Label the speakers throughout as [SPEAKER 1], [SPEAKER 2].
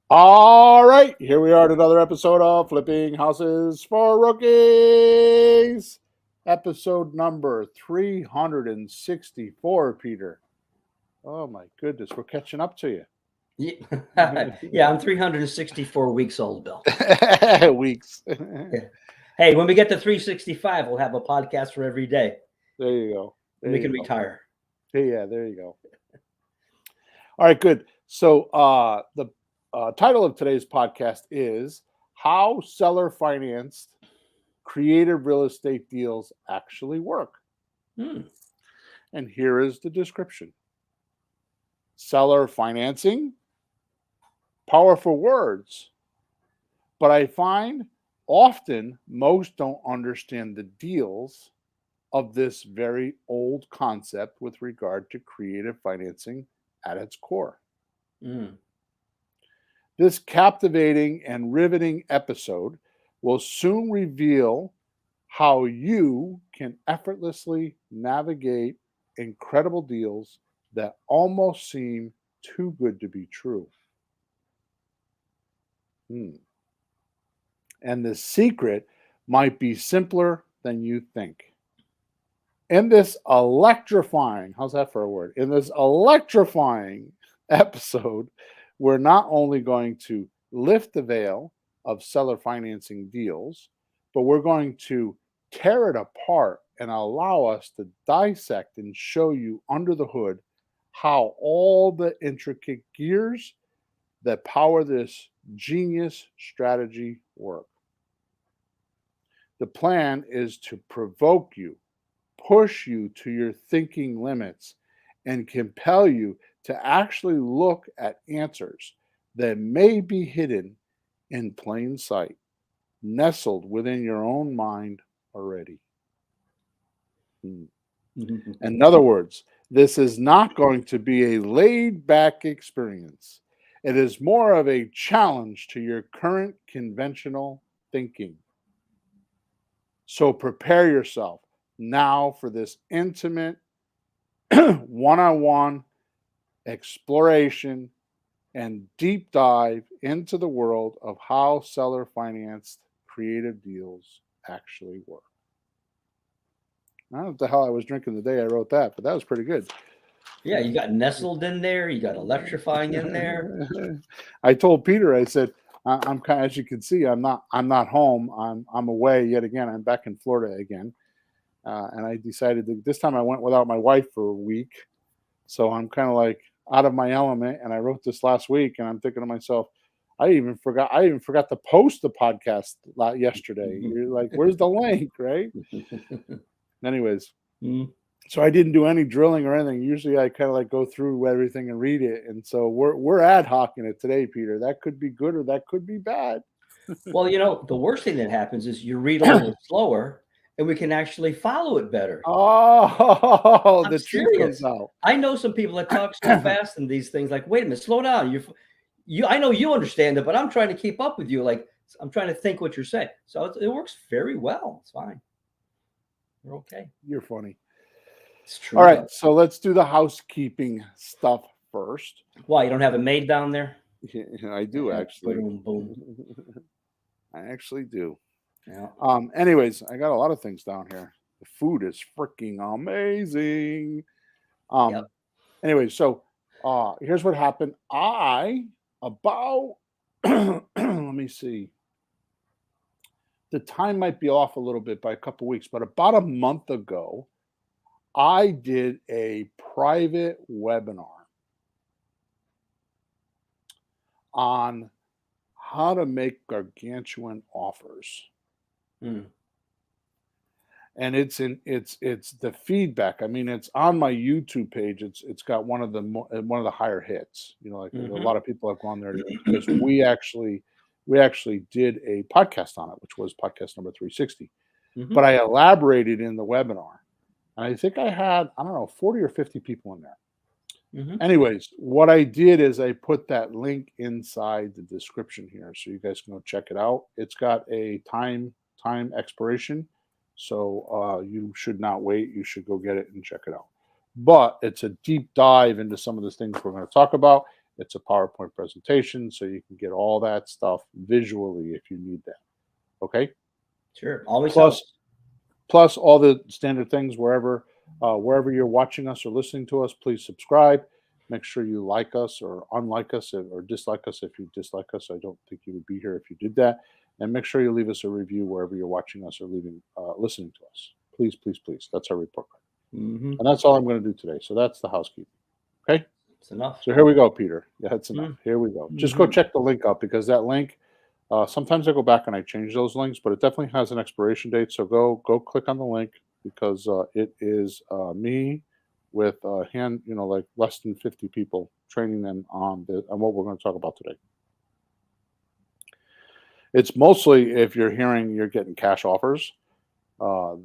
[SPEAKER 1] All right, here we are at another episode of Flipping Houses for Rookies. Episode number 364, Peter. Oh my goodness, we're catching up to you.
[SPEAKER 2] Yeah, I'm 364 weeks old, Bill.
[SPEAKER 1] Weeks.
[SPEAKER 2] Yeah. Hey, when we get to 365, we'll have a podcast for every day,
[SPEAKER 1] There you go.
[SPEAKER 2] and
[SPEAKER 1] There
[SPEAKER 2] we
[SPEAKER 1] you
[SPEAKER 2] can
[SPEAKER 1] go.
[SPEAKER 2] retire.
[SPEAKER 1] Yeah, there you go. All right, good. So the title of today's podcast is How Seller Financed Creative Real Estate Deals Actually Work.
[SPEAKER 2] Hmm.
[SPEAKER 1] And here is the description. Seller financing, powerful words, but I find often most don't understand the deals of this very old concept with regard to creative financing at its core.
[SPEAKER 2] Mm.
[SPEAKER 1] This captivating and riveting episode will soon reveal how you can effortlessly navigate incredible deals that almost seem too good to be true. Hmm. And the secret might be simpler than you think. In this electrifying, how's that for a word? In this electrifying episode, we're not only going to lift the veil of seller financing deals, but we're going to tear it apart and allow us to dissect and show you under the hood how all the intricate gears that power this genius strategy work. The plan is to provoke you, push you to your thinking limits, and compel you to actually look at answers that may be hidden in plain sight, nestled within your own mind already. In other words, this is not going to be a laid back experience. It is more of a challenge to your current conventional thinking. So prepare yourself now for this intimate one on one exploration and deep dive into the world of how seller financed creative deals actually work. I don't know what the hell I was drinking the day I wrote that, but that was pretty good.
[SPEAKER 2] Yeah, you got nestled in there. You got electrifying in there.
[SPEAKER 1] I told Peter, I said, I'm kind of, as you can see, I'm not home. I'm away yet again. I'm back in Florida again. And I decided that this time I went without my wife for a week. So I'm kind of like out of my element. And I wrote this last week, and I'm thinking to myself, I even forgot to post the podcast yesterday. You're like, where's the link, right? Anyways,
[SPEAKER 2] Mm.
[SPEAKER 1] so I didn't do any drilling or anything. Usually I kind of like go through everything and read it. And so we're ad hocing it today, Peter. That could be good or that could be bad.
[SPEAKER 2] Well, the worst thing that happens is you read a little slower, and we can actually follow it better.
[SPEAKER 1] Oh,
[SPEAKER 2] I'm
[SPEAKER 1] the truth comes
[SPEAKER 2] serious.
[SPEAKER 1] out.
[SPEAKER 2] I know some people that talk so fast in these things. Like, wait a minute, slow down. You. I know you understand it, but I'm trying to keep up with you. Like, I'm trying to think what you're saying. So it works very well. It's fine. You're okay.
[SPEAKER 1] You're funny.
[SPEAKER 2] It's
[SPEAKER 1] All
[SPEAKER 2] true,
[SPEAKER 1] right,
[SPEAKER 2] though.
[SPEAKER 1] so let's do the housekeeping stuff first.
[SPEAKER 2] Why, you don't have a maid down there?
[SPEAKER 1] Yeah, I do
[SPEAKER 2] Yeah,
[SPEAKER 1] actually.
[SPEAKER 2] boom, boom.
[SPEAKER 1] I actually do.
[SPEAKER 2] Yeah.
[SPEAKER 1] Anyways, I got a lot of things down here. The food is freaking amazing.
[SPEAKER 2] Yep.
[SPEAKER 1] Anyway, so here's what happened. I about let me see. The time might be off a little bit by a couple weeks, but about a month ago, I did a private webinar on how to make gargantuan offers.
[SPEAKER 2] Mm.
[SPEAKER 1] And it's the feedback. I mean, it's on my YouTube page. It's got one of the higher hits. Like a lot of people have gone there because we actually did a podcast on it, which was podcast number 360.
[SPEAKER 2] Mm-hmm.
[SPEAKER 1] But I elaborated in the webinar, and I think I had, I don't know, 40 or 50 people in there.
[SPEAKER 2] Mm-hmm.
[SPEAKER 1] Anyways, what I did is I put that link inside the description here, so you guys can go check it out. It's got a time expiration, so you should not wait. You should go get it and check it out. But it's a deep dive into some of the things we're going to talk about, It's a PowerPoint presentation, so you can get all that stuff visually if you need that. Okay.
[SPEAKER 2] Sure. Always
[SPEAKER 1] Plus,
[SPEAKER 2] helps.
[SPEAKER 1] plus all the standard things wherever you're watching us or listening to us. Please subscribe. Make sure you like us or unlike us or dislike us. If you dislike us, I don't think you would be here if you did that. And make sure you leave us a review wherever you're watching us or listening to us. Please, please, please. That's our report card.
[SPEAKER 2] Mm-hmm.
[SPEAKER 1] And that's all I'm going to do today. So that's the housekeeping. Okay.
[SPEAKER 2] It's enough.
[SPEAKER 1] So here we go, Peter. Yeah, that's enough. Here we go. Just go
[SPEAKER 2] Mhm.
[SPEAKER 1] check the link out because that link, sometimes I go back and I change those links, but it definitely has an expiration date. So go click on the link because it is me with like less than 50 people training them on what we're going to talk about today. It's mostly if you're getting cash offers.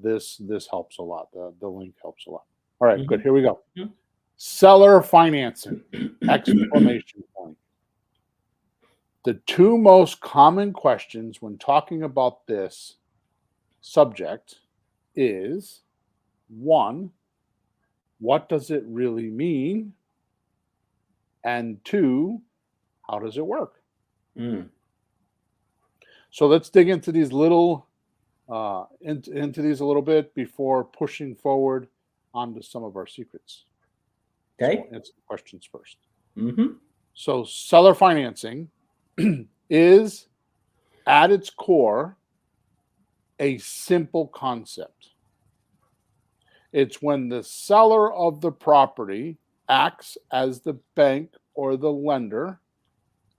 [SPEAKER 1] This helps a lot. The link helps a lot. All right, good. Here we go.
[SPEAKER 2] Mhm.
[SPEAKER 1] Seller financing! Exclamation point. The two most common questions when talking about this subject is one, what does it really mean? And two, how does it work?
[SPEAKER 2] Mm.
[SPEAKER 1] So let's dig into these into these a little bit before pushing forward onto some of our secrets.
[SPEAKER 2] Okay.
[SPEAKER 1] So we'll answer the questions first.
[SPEAKER 2] Mm-hmm.
[SPEAKER 1] So seller financing is at its core a simple concept. It's when the seller of the property acts as the bank or the lender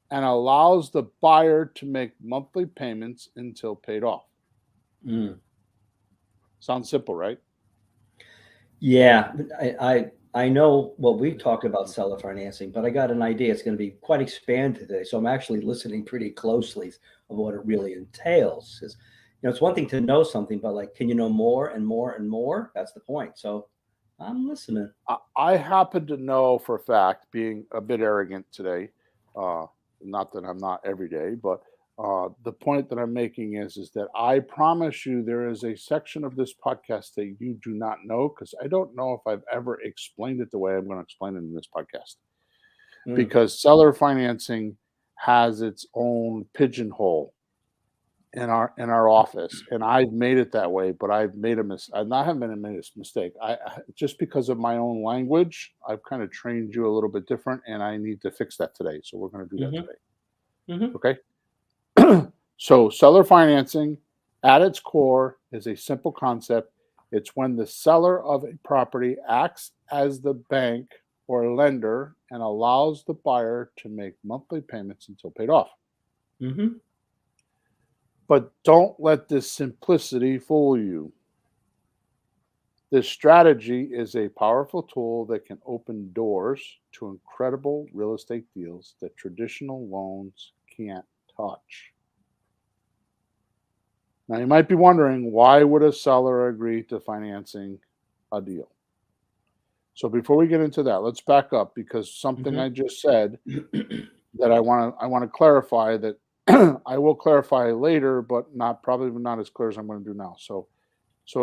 [SPEAKER 1] and allows the buyer to make monthly payments until paid off.
[SPEAKER 2] Mm.
[SPEAKER 1] Sounds simple, right?
[SPEAKER 2] Yeah, I know what we've talked about seller financing, but I got an idea. It's going to be quite expanded today. So I'm actually listening pretty closely of what it really entails. Is it's one thing to know something, but like, can you know more and more and more? That's the point. So I'm listening.
[SPEAKER 1] I happen to know for a fact, being a bit arrogant today, not that I'm not every day, but the point that I'm making is that I promise you there is a section of this podcast that you do not know because I don't know if I've ever explained it the way I'm going to explain it in this podcast.
[SPEAKER 2] Mm.
[SPEAKER 1] Because seller financing has its own pigeonhole in our office, and I've made it that way, but I've made a mistake. I haven't made a mistake. I just because of my own language, I've kind of trained you a little bit different, and I need to fix that today. So we're going to do that today.
[SPEAKER 2] Mm-hmm.
[SPEAKER 1] Okay. So seller financing at its core is a simple concept. It's when the seller of a property acts as the bank or lender and allows the buyer to make monthly payments until paid off.
[SPEAKER 2] Mm-hmm.
[SPEAKER 1] But don't let this simplicity fool you. This strategy is a powerful tool that can open doors to incredible real estate deals that traditional loans can't touch. Now, you might be wondering, why would a seller agree to financing a deal? So before we get into that, let's back up because something I just said that I want to clarify that I will clarify later, but probably not as clear as I'm going to do now. So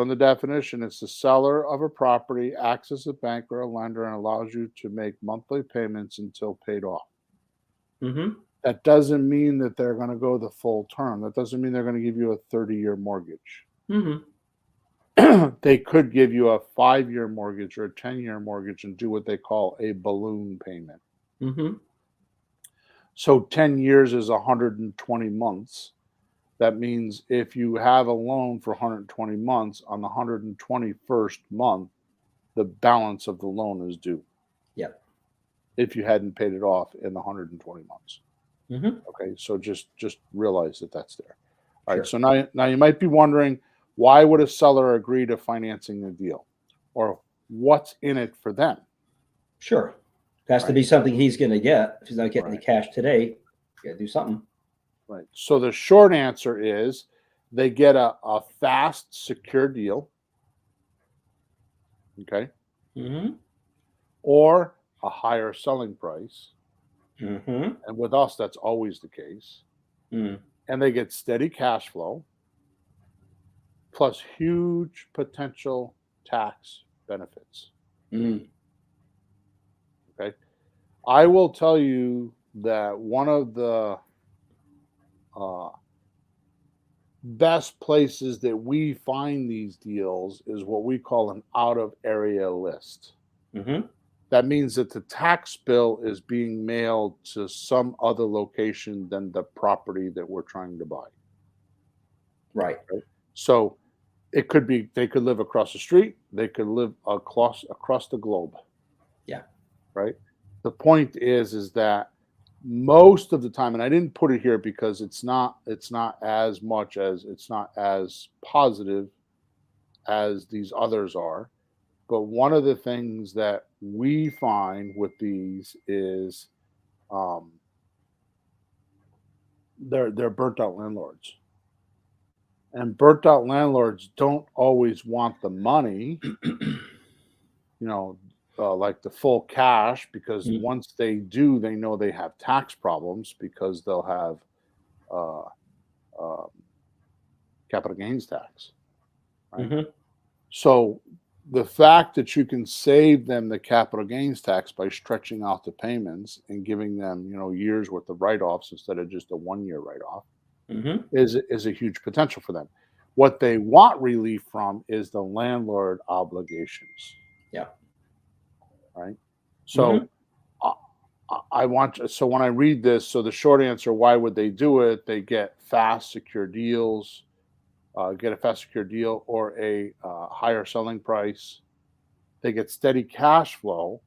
[SPEAKER 1] in the definition, it's the seller of a property acts as a bank or a lender and allows you to make monthly payments until paid off.
[SPEAKER 2] Mm-hmm.
[SPEAKER 1] That doesn't mean that they're going to go the full term. That doesn't mean they're going to give you a 30-year mortgage.
[SPEAKER 2] Mm-hmm.
[SPEAKER 1] They could give you a 5-year mortgage or a 10-year mortgage and do what they call a balloon payment.
[SPEAKER 2] Mm-hmm.
[SPEAKER 1] So 10 years is 120 months. That means if you have a loan for 120 months, on the 121st month, the balance of the loan is due.
[SPEAKER 2] Yep.
[SPEAKER 1] If you hadn't paid it off in the 120 months.
[SPEAKER 2] Mm-hmm.
[SPEAKER 1] Okay, so just realize that that's there. All right,
[SPEAKER 2] Sure.
[SPEAKER 1] so now you might be wondering, why would a seller agree to financing the deal? Or what's in it for them?
[SPEAKER 2] Sure. Has to
[SPEAKER 1] Right.
[SPEAKER 2] be something he's going to get. If he's not getting the
[SPEAKER 1] Right.
[SPEAKER 2] cash today, you got to do something.
[SPEAKER 1] Right. So the short answer is they get a fast, secure deal. Okay.
[SPEAKER 2] Mm-hmm.
[SPEAKER 1] Or a higher selling price.
[SPEAKER 2] Mm-hmm.
[SPEAKER 1] And with us, that's always the case.
[SPEAKER 2] Mm.
[SPEAKER 1] And they get steady cash flow plus huge potential tax benefits.
[SPEAKER 2] Mm.
[SPEAKER 1] Okay. I will tell you that one of the uh, best places that we find these deals is what we call an out of area list.
[SPEAKER 2] Hmm.
[SPEAKER 1] That means that the tax bill is being mailed to some other location than the property that we're trying to buy.
[SPEAKER 2] Right.
[SPEAKER 1] Right? So it could be they could live across the street, they could live across the globe,
[SPEAKER 2] Yeah.
[SPEAKER 1] right? The point is that most of the time, and I didn't put it here because it's not as much as it's not as positive as these others are. But one of the things that we find with these is um, they're burnt out landlords, and burnt out landlords don't always want the money, you know, like the full cash, because
[SPEAKER 2] Mm-hmm.
[SPEAKER 1] once they do, they know they have tax problems because they'll have uh, uh, capital gains tax, right?
[SPEAKER 2] Hmm.
[SPEAKER 1] So the fact that you can save them the capital gains tax by stretching out the payments and giving them, years worth of write-offs instead of just a 1 year write-off
[SPEAKER 2] Hmm.
[SPEAKER 1] is a huge potential for them. What they want relief from is the landlord obligations,
[SPEAKER 2] Yeah.
[SPEAKER 1] right?
[SPEAKER 2] Hmm.
[SPEAKER 1] So I so when I read this, so the short answer, why would they do it? They get fast, secure deals, get a fast, secure deal or a higher selling price. They get steady cash flow.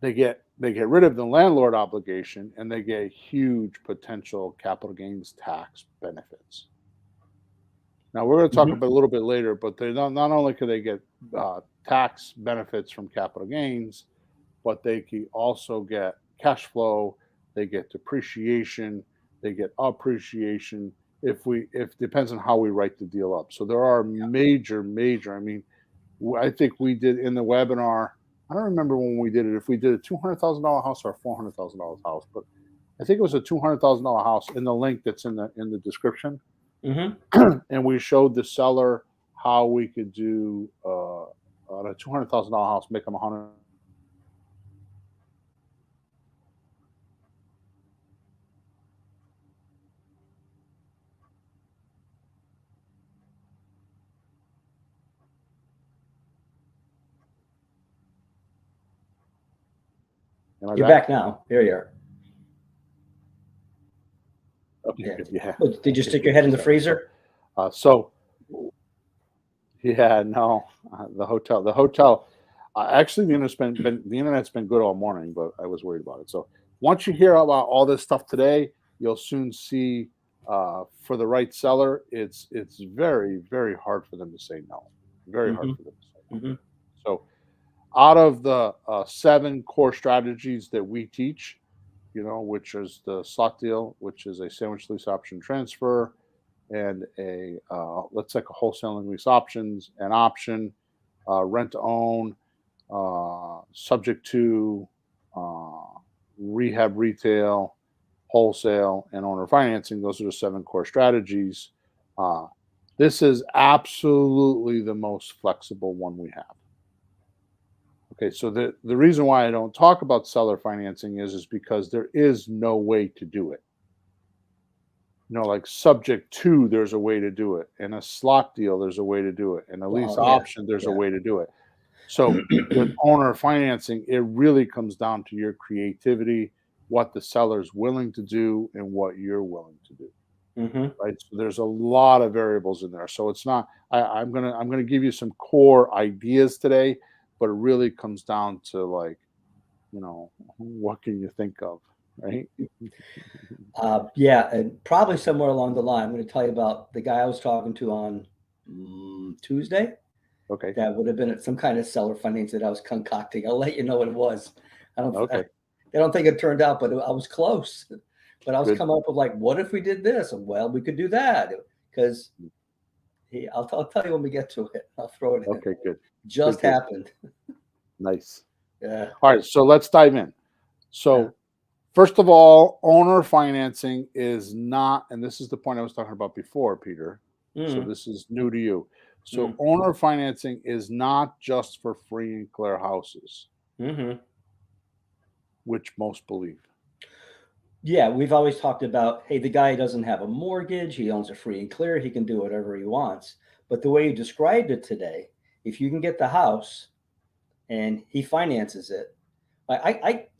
[SPEAKER 1] They get rid of the landlord obligation, and they get huge potential capital gains tax benefits. Now we're going to talk
[SPEAKER 2] Hmm.
[SPEAKER 1] about a little bit later, but they not only can they get tax benefits from capital gains, but they can also get cash flow. They get depreciation. They get appreciation. If depends on how we write the deal up. So there are major. I mean, I think we did in the webinar. I don't remember when we did it. If we did a $200,000 house or a $400,000 house, but I think it was a $200,000 house in the link that's in the description.
[SPEAKER 2] Hmm.
[SPEAKER 1] And we showed the seller how we could do on a $200,000 house, make them 100. Am I
[SPEAKER 2] You're
[SPEAKER 1] back?
[SPEAKER 2] back now. Here you are.
[SPEAKER 1] Okay,
[SPEAKER 2] Yeah.
[SPEAKER 1] good. Yeah.
[SPEAKER 2] What, did you
[SPEAKER 1] Okay,
[SPEAKER 2] stick your
[SPEAKER 1] good.
[SPEAKER 2] head in the
[SPEAKER 1] Sorry. So,
[SPEAKER 2] freezer?
[SPEAKER 1] so yeah, no, the hotel. Actually, the internet's been good all morning, but I was worried about it. So once you hear about all this stuff today, you'll soon see. For the right seller, it's very hard for them to say no. Very hard
[SPEAKER 2] Hmm.
[SPEAKER 1] for them to say no.
[SPEAKER 2] Hmm.
[SPEAKER 1] So out of the 7 core strategies that we teach, which is the slot deal, which is a sandwich lease option transfer, and a let's take a wholesaling lease options, an option, rent to own, subject to uh, rehab retail, wholesale, and owner financing. Those are the 7 core strategies. Uh, this is absolutely the most flexible one we have. Okay, so the reason why I don't talk about seller financing is because there is no way to do it. Like subject to, there's a way to do it. In a slot deal, there's a way to do it. In a lease
[SPEAKER 2] Well, yeah.
[SPEAKER 1] option, there's a
[SPEAKER 2] Yeah.
[SPEAKER 1] way to do it. So with owner financing, it really comes down to your creativity, what the seller's willing to do, and what you're willing to do.
[SPEAKER 2] Hmm.
[SPEAKER 1] Right. So there's a lot of variables in there. So it's not. I'm gonna give you some core ideas today, but it really comes down to like, what can you think of, right?
[SPEAKER 2] Yeah, and probably somewhere along the line, I'm going to tell you about the guy I was talking to on Tuesday.
[SPEAKER 1] Okay.
[SPEAKER 2] That would have been some kind of seller finance that I was concocting. I'll let you know what it was. I
[SPEAKER 1] Okay.
[SPEAKER 2] don't think it turned out, but I was close. But I was
[SPEAKER 1] Good.
[SPEAKER 2] coming up with like, what if we did this? And well, we could do that because I'll tell you when we get to it. I'll throw it in.
[SPEAKER 1] Okay. Good.
[SPEAKER 2] Just
[SPEAKER 1] Good.
[SPEAKER 2] happened.
[SPEAKER 1] Nice.
[SPEAKER 2] Yeah.
[SPEAKER 1] All right. So let's dive in.
[SPEAKER 2] Yeah.
[SPEAKER 1] So first of all, owner financing is not, and this is the point I was talking about before, Peter. So
[SPEAKER 2] Mm,
[SPEAKER 1] this is new to you. So
[SPEAKER 2] mm,
[SPEAKER 1] owner financing is not just for free and clear houses.
[SPEAKER 2] hmm.
[SPEAKER 1] which most believe.
[SPEAKER 2] Yeah, we've always talked about, hey, the guy doesn't have a mortgage, he owns it free and clear, he can do whatever he wants. But the way you described it today, if you can get the house and he finances it,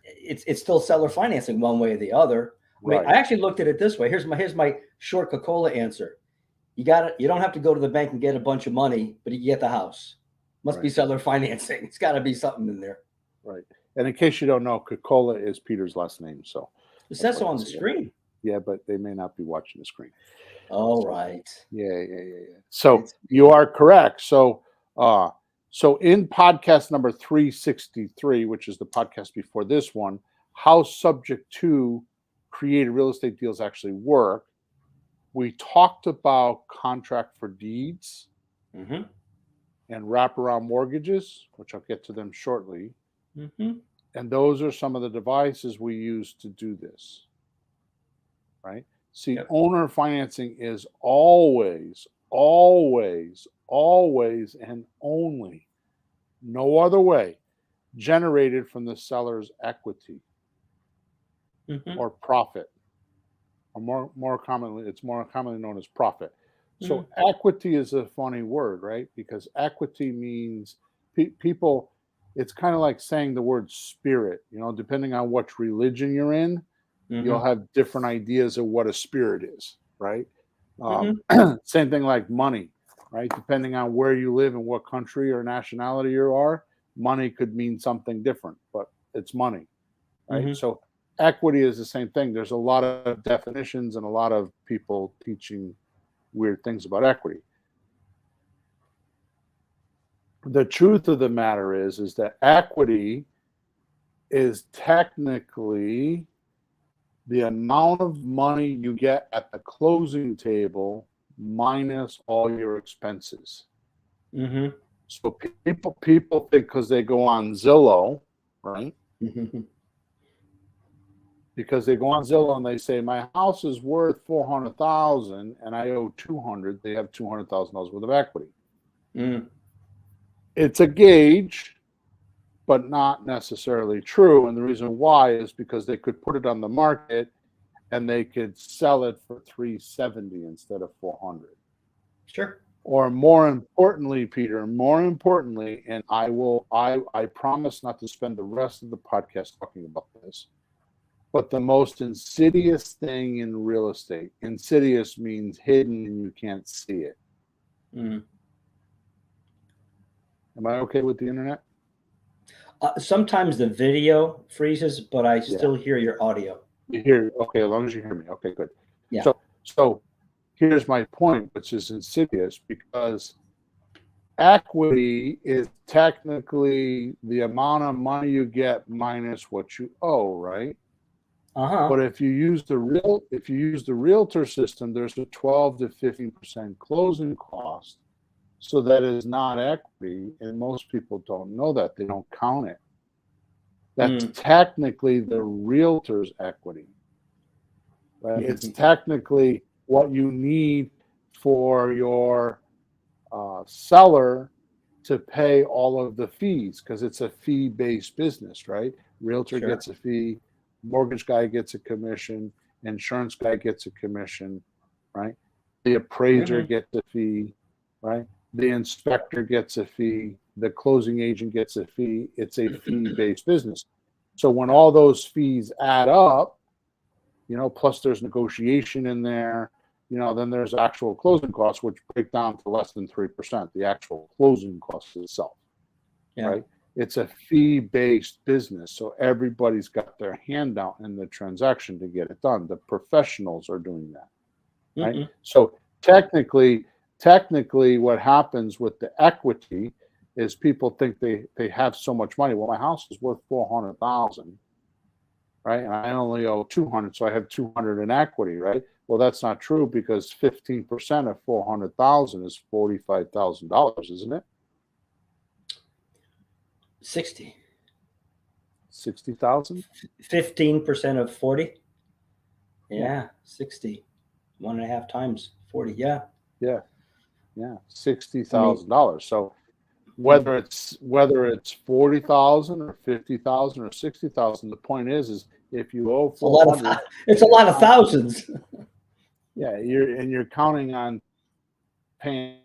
[SPEAKER 2] it's still seller financing one way or the other. I mean,
[SPEAKER 1] Right.
[SPEAKER 2] I actually looked at it this way. Here's my short Coca-Cola answer. You don't have to go to the bank and get a bunch of money, but you get the house. Must be
[SPEAKER 1] Right.
[SPEAKER 2] seller financing. It's got to be something in there.
[SPEAKER 1] Right. And in case you don't know, Coca-Cola is Peter's last name. So
[SPEAKER 2] It says so on the screen.
[SPEAKER 1] yeah, but they may not be watching the screen.
[SPEAKER 2] All right.
[SPEAKER 1] Yeah. So you are correct. So in podcast number 363, which is the podcast before this one, how subject to created real estate deals actually work, we talked about contract for deeds
[SPEAKER 2] Mm-hmm.
[SPEAKER 1] and wraparound mortgages, which I'll get to them shortly.
[SPEAKER 2] Mm-hmm.
[SPEAKER 1] And those are some of the devices we use to do this. Right? See,
[SPEAKER 2] Yep.
[SPEAKER 1] owner financing is always, and only, no other way, generated from the seller's equity or profit. Or more commonly, it's more commonly known as profit. So equity is a funny word, right? Because equity means people, it's kind of like saying the word spirit, depending on what religion you're in, you'll have different ideas of what a spirit is, right? Same thing like money, right? Depending on where you live and what country or nationality you are, money could mean something different, but it's money, right? So equity is the same thing. There's a lot of definitions and a lot of people teaching weird things about equity. The truth of the matter is that equity is technically the amount of money you get at the closing table minus all your expenses. So people think because they go on Zillow, right? Because they go on Zillow and they say my house is worth $400,000 and I owe $200,000. They have $200,000 worth of equity. It's a gauge, but not necessarily true. And the reason why is because they could put it on the market and they could sell it for $370,000 instead of $400,000.
[SPEAKER 2] Sure.
[SPEAKER 1] Or more importantly, Peter, and I promise not to spend the rest of the podcast talking about this, but the most insidious thing in real estate, insidious means hidden and you can't see it. Am I okay with the internet?
[SPEAKER 2] Sometimes the video freezes, but I still hear your audio.
[SPEAKER 1] You hear? Okay, as long as you hear me. Okay, good.
[SPEAKER 2] Yeah.
[SPEAKER 1] So here's my point, which is insidious, because equity is technically the amount of money you get minus what you owe, right? But if you use the realtor system, there's a 12 to 15% closing cost. So that is not equity, and most people don't know that. They don't count it. That's technically the realtor's equity. Right? It's technically what you need for your seller to pay all of the fees, because it's a fee-based business, right? Realtor gets a fee, mortgage guy gets a commission, insurance guy gets a commission, right? The appraiser gets a fee, right? The inspector gets a fee, the closing agent gets a fee. It's a fee-based business. So when all those fees add up, plus there's negotiation in there, then there's actual closing costs, which break down to less than 3%, the actual closing cost itself, right? It's a fee-based business. So everybody's got their hand out in the transaction to get it done. The professionals are doing that, right? So technically what happens with the equity is people think they have so much money. Well, my house is worth $400,000, right? And I only owe $200,000, so I have $200,000 in equity, right? Well, that's not true, because 15% of $400,000 is $45,000, isn't it?
[SPEAKER 2] 60.
[SPEAKER 1] 60,000?
[SPEAKER 2] 15% of 40? Yeah, 60. 1.5 times 40. Yeah.
[SPEAKER 1] $60,000. So whether it's 40,000 or 50,000 or 60,000. The point is if you owe
[SPEAKER 2] It's a lot of
[SPEAKER 1] 400,
[SPEAKER 2] it's a lot of thousands.
[SPEAKER 1] yeah, you're counting on paying.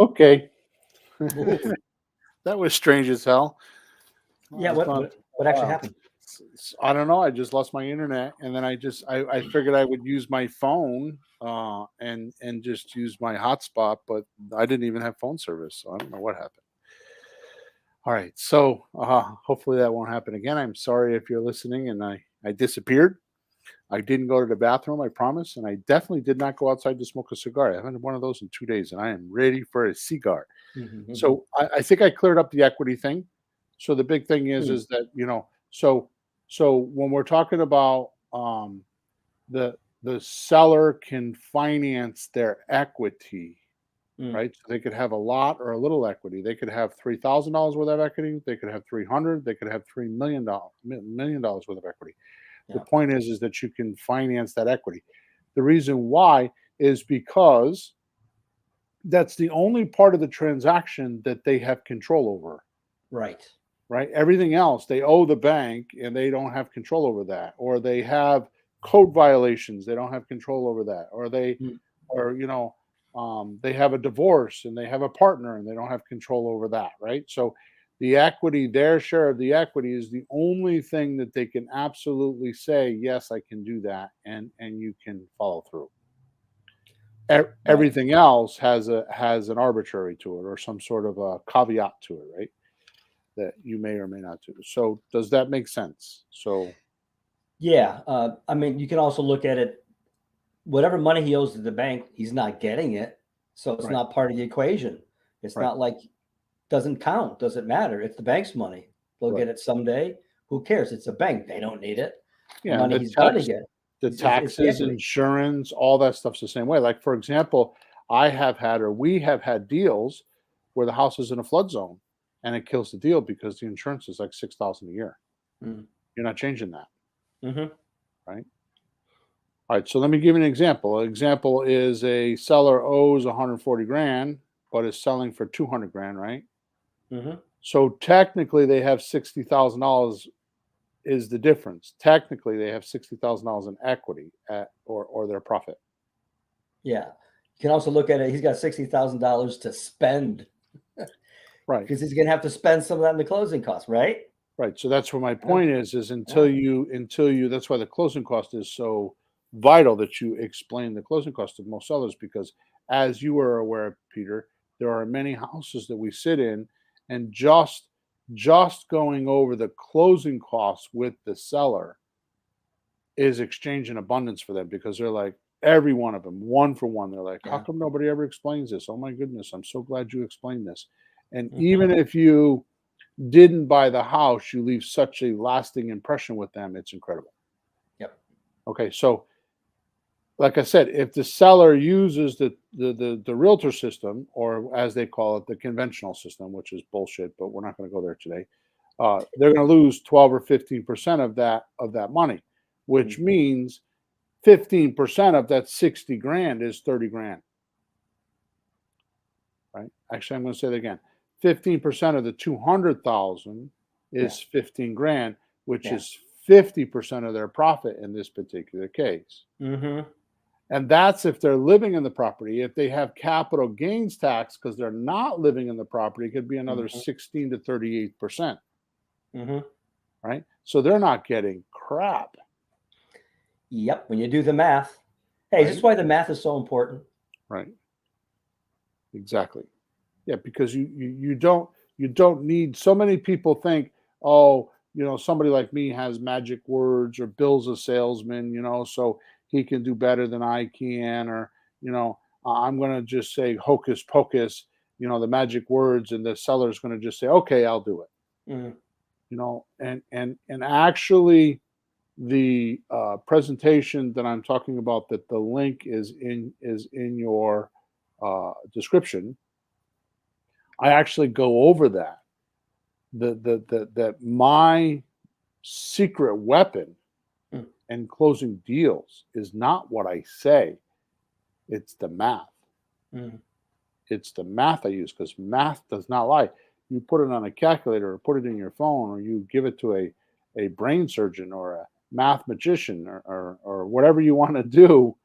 [SPEAKER 1] Okay.
[SPEAKER 2] Oof.
[SPEAKER 1] That was strange as hell.
[SPEAKER 2] Yeah.
[SPEAKER 1] I've gone
[SPEAKER 2] What actually
[SPEAKER 1] wow.
[SPEAKER 2] happened?
[SPEAKER 1] I don't know. I just lost my internet, and then I figured I would use my phone and just use my hotspot, but I didn't even have phone service, so I don't know what happened. All right, so hopefully that won't happen again. I'm sorry if you're listening, and I disappeared. I didn't go to the bathroom, I promise, and I definitely did not go outside to smoke a cigar. I haven't had one of those in 2 days, and I am ready for a cigar.
[SPEAKER 2] Mhm,
[SPEAKER 1] So I think I cleared up the equity thing. So the big thing
[SPEAKER 2] mhm.
[SPEAKER 1] is that so when we're talking about the seller can finance their equity,
[SPEAKER 2] Mm.
[SPEAKER 1] right? So they could have a lot or a little equity. They could have $3,000 worth of equity. They could have 300. They could have $3 million worth of equity. The
[SPEAKER 2] Yeah.
[SPEAKER 1] point is that you can finance that equity. The reason why is because that's the only part of the transaction that they have control over,
[SPEAKER 2] Right.
[SPEAKER 1] right? Everything else they owe the bank and they don't have control over that, or they have code violations, they don't have control over that, or
[SPEAKER 2] Mm.
[SPEAKER 1] they have a divorce and they have a partner and they don't have control over that, right? So the equity, their share of the equity, is the only thing that they can absolutely say, yes, I can do that, and you can follow through.
[SPEAKER 2] Right.
[SPEAKER 1] Everything else has an arbitrary to it or some sort of a caveat to it, right? That you may or may not do. So does that make sense? So
[SPEAKER 2] Yeah. I mean, you can also look at it. Whatever money he owes to the bank, he's not getting it, so it's
[SPEAKER 1] right,
[SPEAKER 2] not part of the equation. It's
[SPEAKER 1] right,
[SPEAKER 2] not like doesn't count. Doesn't matter. It's the bank's money. They'll get
[SPEAKER 1] right.
[SPEAKER 2] it someday. Who cares? It's a bank. They don't need it. The
[SPEAKER 1] Yeah, and
[SPEAKER 2] money he's going to get
[SPEAKER 1] the
[SPEAKER 2] is the
[SPEAKER 1] taxes,
[SPEAKER 2] equity.
[SPEAKER 1] insurance, all that stuff's the same way. Like for example, we have had deals where the house is in a flood zone and it kills the deal because the insurance is like 6,000 a year.
[SPEAKER 2] Mm.
[SPEAKER 1] You're not changing that,
[SPEAKER 2] Hmm.
[SPEAKER 1] right? All right, so let me give you an example. An example is a seller owes 140 grand, but is selling for 200 grand, right?
[SPEAKER 2] Hmm.
[SPEAKER 1] So technically, they have $60,000 is the difference. Technically, they have $60,000 in equity or their profit.
[SPEAKER 2] Yeah. You can also look at it. He's got $60,000 to spend
[SPEAKER 1] Right,
[SPEAKER 2] because he's going to have to spend some of that in the closing costs, right?
[SPEAKER 1] right. So that's where my
[SPEAKER 2] Yeah.
[SPEAKER 1] point is
[SPEAKER 2] Yeah.
[SPEAKER 1] until you that's why the closing cost is so vital that you explain the closing cost to most sellers because as you are aware, Peter, there are many houses that we sit in and just going over the closing costs with the seller is exchange in abundance for them because they're like every one of them, one for one. They're like, how
[SPEAKER 2] Yeah.
[SPEAKER 1] come nobody ever explains this? Oh my goodness, I'm so glad you explained this. And
[SPEAKER 2] Hmm.
[SPEAKER 1] even if you didn't buy the house, you leave such a lasting impression with them. It's incredible.
[SPEAKER 2] Yep.
[SPEAKER 1] Okay, so like I said, if the seller uses the realtor system, or as they call it, the conventional system, which is bullshit, but we're not going to go there today. They're going to lose 12 or 15% of that money, which
[SPEAKER 2] Mhm.
[SPEAKER 1] means 15% of that 60 grand is 30 grand, right? Actually, I'm going to say that again. 15% of the 200,000
[SPEAKER 2] Yeah.
[SPEAKER 1] is 15 grand, which
[SPEAKER 2] Yeah.
[SPEAKER 1] is 50% of their profit in this particular case.
[SPEAKER 2] Hmm.
[SPEAKER 1] And that's if they're living in the property. If they have capital gains tax because they're not living in the property, it could be another
[SPEAKER 2] Hmm.
[SPEAKER 1] 16 to 38%,
[SPEAKER 2] Hmm.
[SPEAKER 1] right? So they're not getting crap,
[SPEAKER 2] Yep. When you do the math, hey, this is
[SPEAKER 1] right?
[SPEAKER 2] why the math is so important.
[SPEAKER 1] Right. Exactly. Yeah, because you don't need so many people think, oh, somebody like me has magic words or Bill's a salesman, so he can do better than I can, or I'm going to just say hocus pocus, the magic words, and the seller's going to just say, okay, I'll do it,
[SPEAKER 2] Mhm.
[SPEAKER 1] and actually the presentation that I'm talking about, that the link is in your description. I actually go over that. That my secret weapon
[SPEAKER 2] Mm.
[SPEAKER 1] in closing deals is not what I say, it's the math.
[SPEAKER 2] Mhm.
[SPEAKER 1] It's the math I use because math does not lie. You put it on a calculator or put it in your phone or you give it to a brain surgeon or a math magician or whatever you want to do,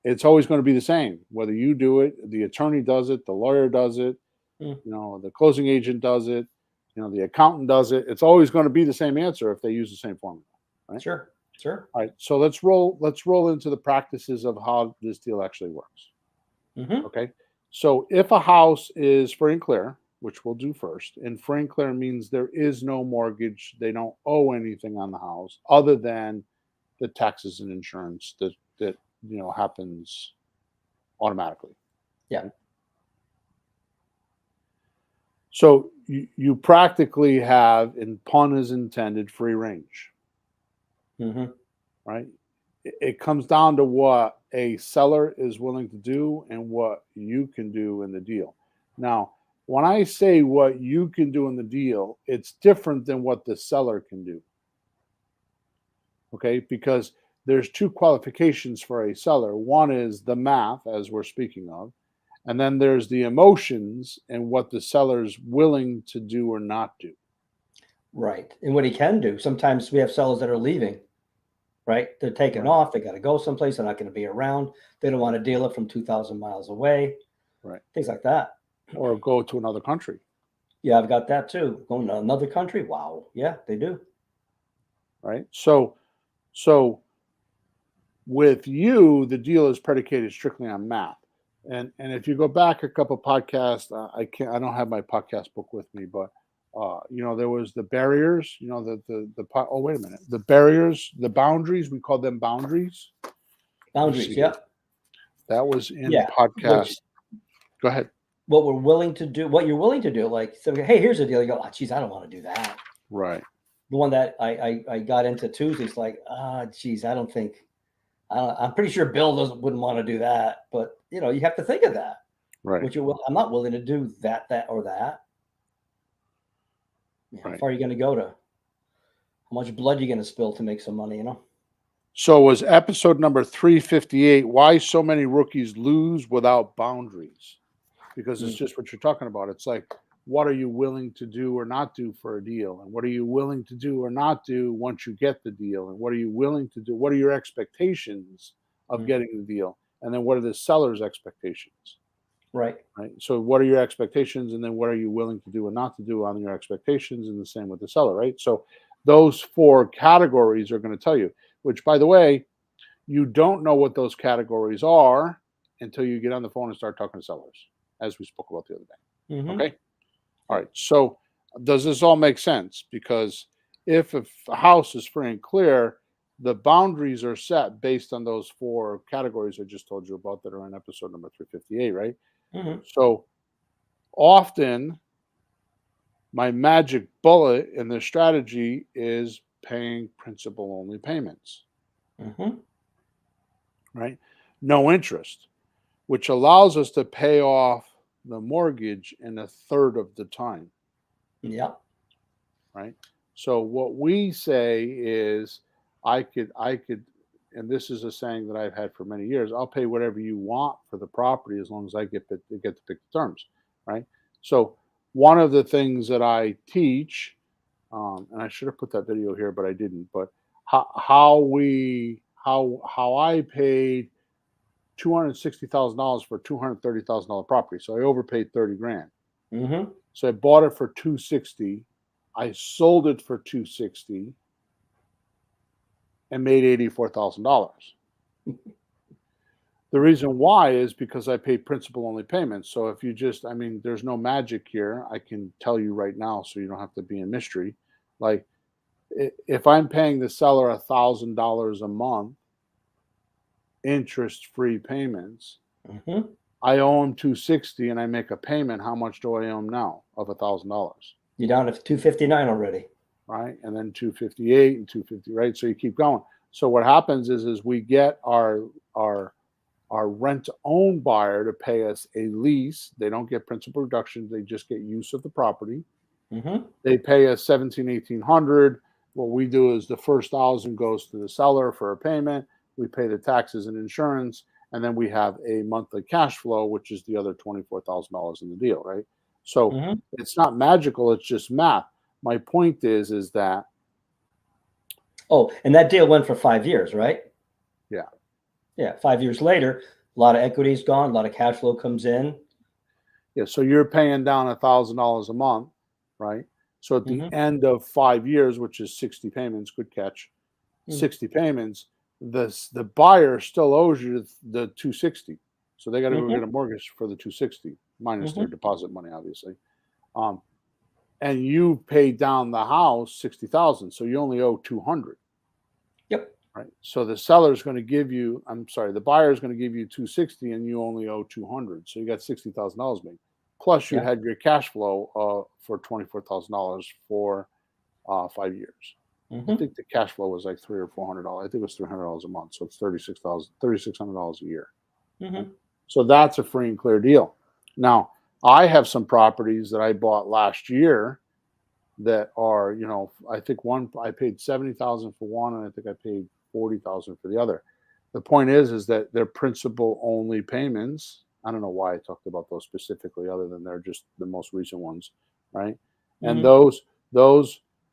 [SPEAKER 1] it's always going to be the same. Whether you do it, the attorney does it, the lawyer does it,
[SPEAKER 2] Mm.
[SPEAKER 1] the closing agent does it, the accountant does it. It's always going to be the same answer if they use the same formula. Right?
[SPEAKER 2] Sure. Sure.
[SPEAKER 1] All right. So let's roll into the practices of how this deal actually works.
[SPEAKER 2] Mm-hmm.
[SPEAKER 1] Okay. So if a house is free and clear, which we'll do first, and free and clear means there is no mortgage, they don't owe anything on the house other than the taxes and insurance that happens automatically.
[SPEAKER 2] Yeah.
[SPEAKER 1] Right? So you practically have, and pun is intended, free range.
[SPEAKER 2] Mm-hmm.
[SPEAKER 1] Right? It comes down to what a seller is willing to do and what you can do in the deal. Now, when I say what you can do in the deal, it's different than what the seller can do. Okay? Because there's two qualifications for a seller. One is the math, as we're speaking of, and then there's the emotions and what the seller's willing to do or not do.
[SPEAKER 2] Right. And what he can do. Sometimes we have sellers that are leaving. Right? They're taking
[SPEAKER 1] Right.
[SPEAKER 2] off. They got to go someplace. They're not going to be around. They don't want to deal it from 2,000 miles away.
[SPEAKER 1] Right.
[SPEAKER 2] Things like that.
[SPEAKER 1] Or go to another country.
[SPEAKER 2] Yeah, I've got that too. Going to another country. Wow. Yeah, they do.
[SPEAKER 1] Right. So with you, the deal is predicated strictly on math. And if you go back a couple podcasts, I don't have my podcast book with me, but there was the barriers, oh, wait a minute. The barriers, the boundaries, we call them boundaries.
[SPEAKER 2] Boundaries, yeah.
[SPEAKER 1] That was in
[SPEAKER 2] Yeah,
[SPEAKER 1] podcast. Go ahead.
[SPEAKER 2] What we're willing to do, what you're willing to do. Like, so, hey, here's the deal. You go, oh, geez, I don't want to do that.
[SPEAKER 1] Right.
[SPEAKER 2] The one that I got into Tuesday's like, geez, I'm pretty sure Bill wouldn't want to do that. But, you have to think of that.
[SPEAKER 1] Right.
[SPEAKER 2] I'm not willing to do that, or that. How
[SPEAKER 1] Right.
[SPEAKER 2] far are you going to go to? How much blood are you going to spill to make some money,
[SPEAKER 1] So was episode number 358, why so many rookies lose without boundaries? Because it's just what you're talking about. It's like, what are you willing to do or not do for a deal? And what are you willing to do or not do once you get the deal? And what are you willing to do? What are your expectations of getting the deal? And then what are the seller's expectations?
[SPEAKER 2] Right.
[SPEAKER 1] So what are your expectations? And then what are you willing to do and not to do on your expectations? And the same with the seller, right? So those four categories are going to tell you, which, by the way, you don't know what those categories are until you get on the phone and start talking to sellers, as we spoke about the other day.
[SPEAKER 2] Mm-hmm.
[SPEAKER 1] Okay? All right. So does this all make sense? Because if a house is free and clear, the boundaries are set based on those four categories I just told you about that are in episode number 358, right?
[SPEAKER 2] Mm-hmm.
[SPEAKER 1] So often my magic bullet in the strategy is paying principal only payments.
[SPEAKER 2] Mm-hmm.
[SPEAKER 1] Right? No interest, which allows us to pay off the mortgage in a third of the time.
[SPEAKER 2] Yeah.
[SPEAKER 1] Right? So what we say is I could, and this is a saying that I've had for many years, I'll pay whatever you want for the property as long as I get to pick the terms. Right? So one of the things that I teach, and I should have put that video here, but I didn't, but how I paid $260,000 for a $230,000 property. So I overpaid 30 grand.
[SPEAKER 2] Mm-hmm.
[SPEAKER 1] So I bought it for 260. I sold it for 260 and made $84,000. The reason why is because I paid principal only payments. So if you there's no magic here. I can tell you right now, so you don't have to be in mystery. Like if I'm paying the seller $1,000 a month, interest-free payments,
[SPEAKER 2] Mm-hmm.
[SPEAKER 1] I owe him 260 and I make a payment. How much do I owe him now of $1,000?
[SPEAKER 2] You're down to 259 already.
[SPEAKER 1] Right. And then 258 and 250, right? So you keep going. So what happens is we get our rent to own buyer to pay us a lease. They don't get principal reduction. They just get use of the property.
[SPEAKER 2] Mm-hmm.
[SPEAKER 1] They pay us $1,800. What we do is the first $1,000 goes to the seller for a payment. We pay the taxes and insurance, and then we have a monthly cash flow, which is the other $24,000 in the deal, right? So It's not magical; it's just math. My point is that.
[SPEAKER 2] Oh, and that deal went for 5 years, right?
[SPEAKER 1] Yeah.
[SPEAKER 2] Yeah. 5 years later, A lot of equity is gone. A lot of cash flow comes in.
[SPEAKER 1] Yeah, so you're paying down $1,000 a month, right? So at the
[SPEAKER 2] Mm-hmm.
[SPEAKER 1] end of 5 years, which is 60 payments, good catch,
[SPEAKER 2] Mm.
[SPEAKER 1] 60 payments, the buyer still owes you the 260. So they got to go
[SPEAKER 2] Mm-hmm.
[SPEAKER 1] get a mortgage for the 260 minus their
[SPEAKER 2] Mm-hmm.
[SPEAKER 1] deposit money, obviously. Um, and you paid down the house 60,000, so you only owe 200,
[SPEAKER 2] Yep.
[SPEAKER 1] right? So the seller's going to give you, I'm sorry, the buyer is going to give you 260, and you only owe 200, so you got $60,000 made. Plus, you
[SPEAKER 2] Yeah.
[SPEAKER 1] had your cash flow for $24,000 for 5 years. I
[SPEAKER 2] Mm-hmm.
[SPEAKER 1] think the cash flow was like $300 or $400. I think it was $300 a month, so it's $3,600 a year. Right?
[SPEAKER 2] Mm-hmm.
[SPEAKER 1] So that's a free and clear deal. Now, I have some properties that I bought last year that are, I think one I paid 70,000 for one, and I think I paid 40,000 for the other. The point is that they're principal only payments. I don't know why I talked about those specifically, other than they're just the most recent ones, right? And
[SPEAKER 2] Mm-hmm.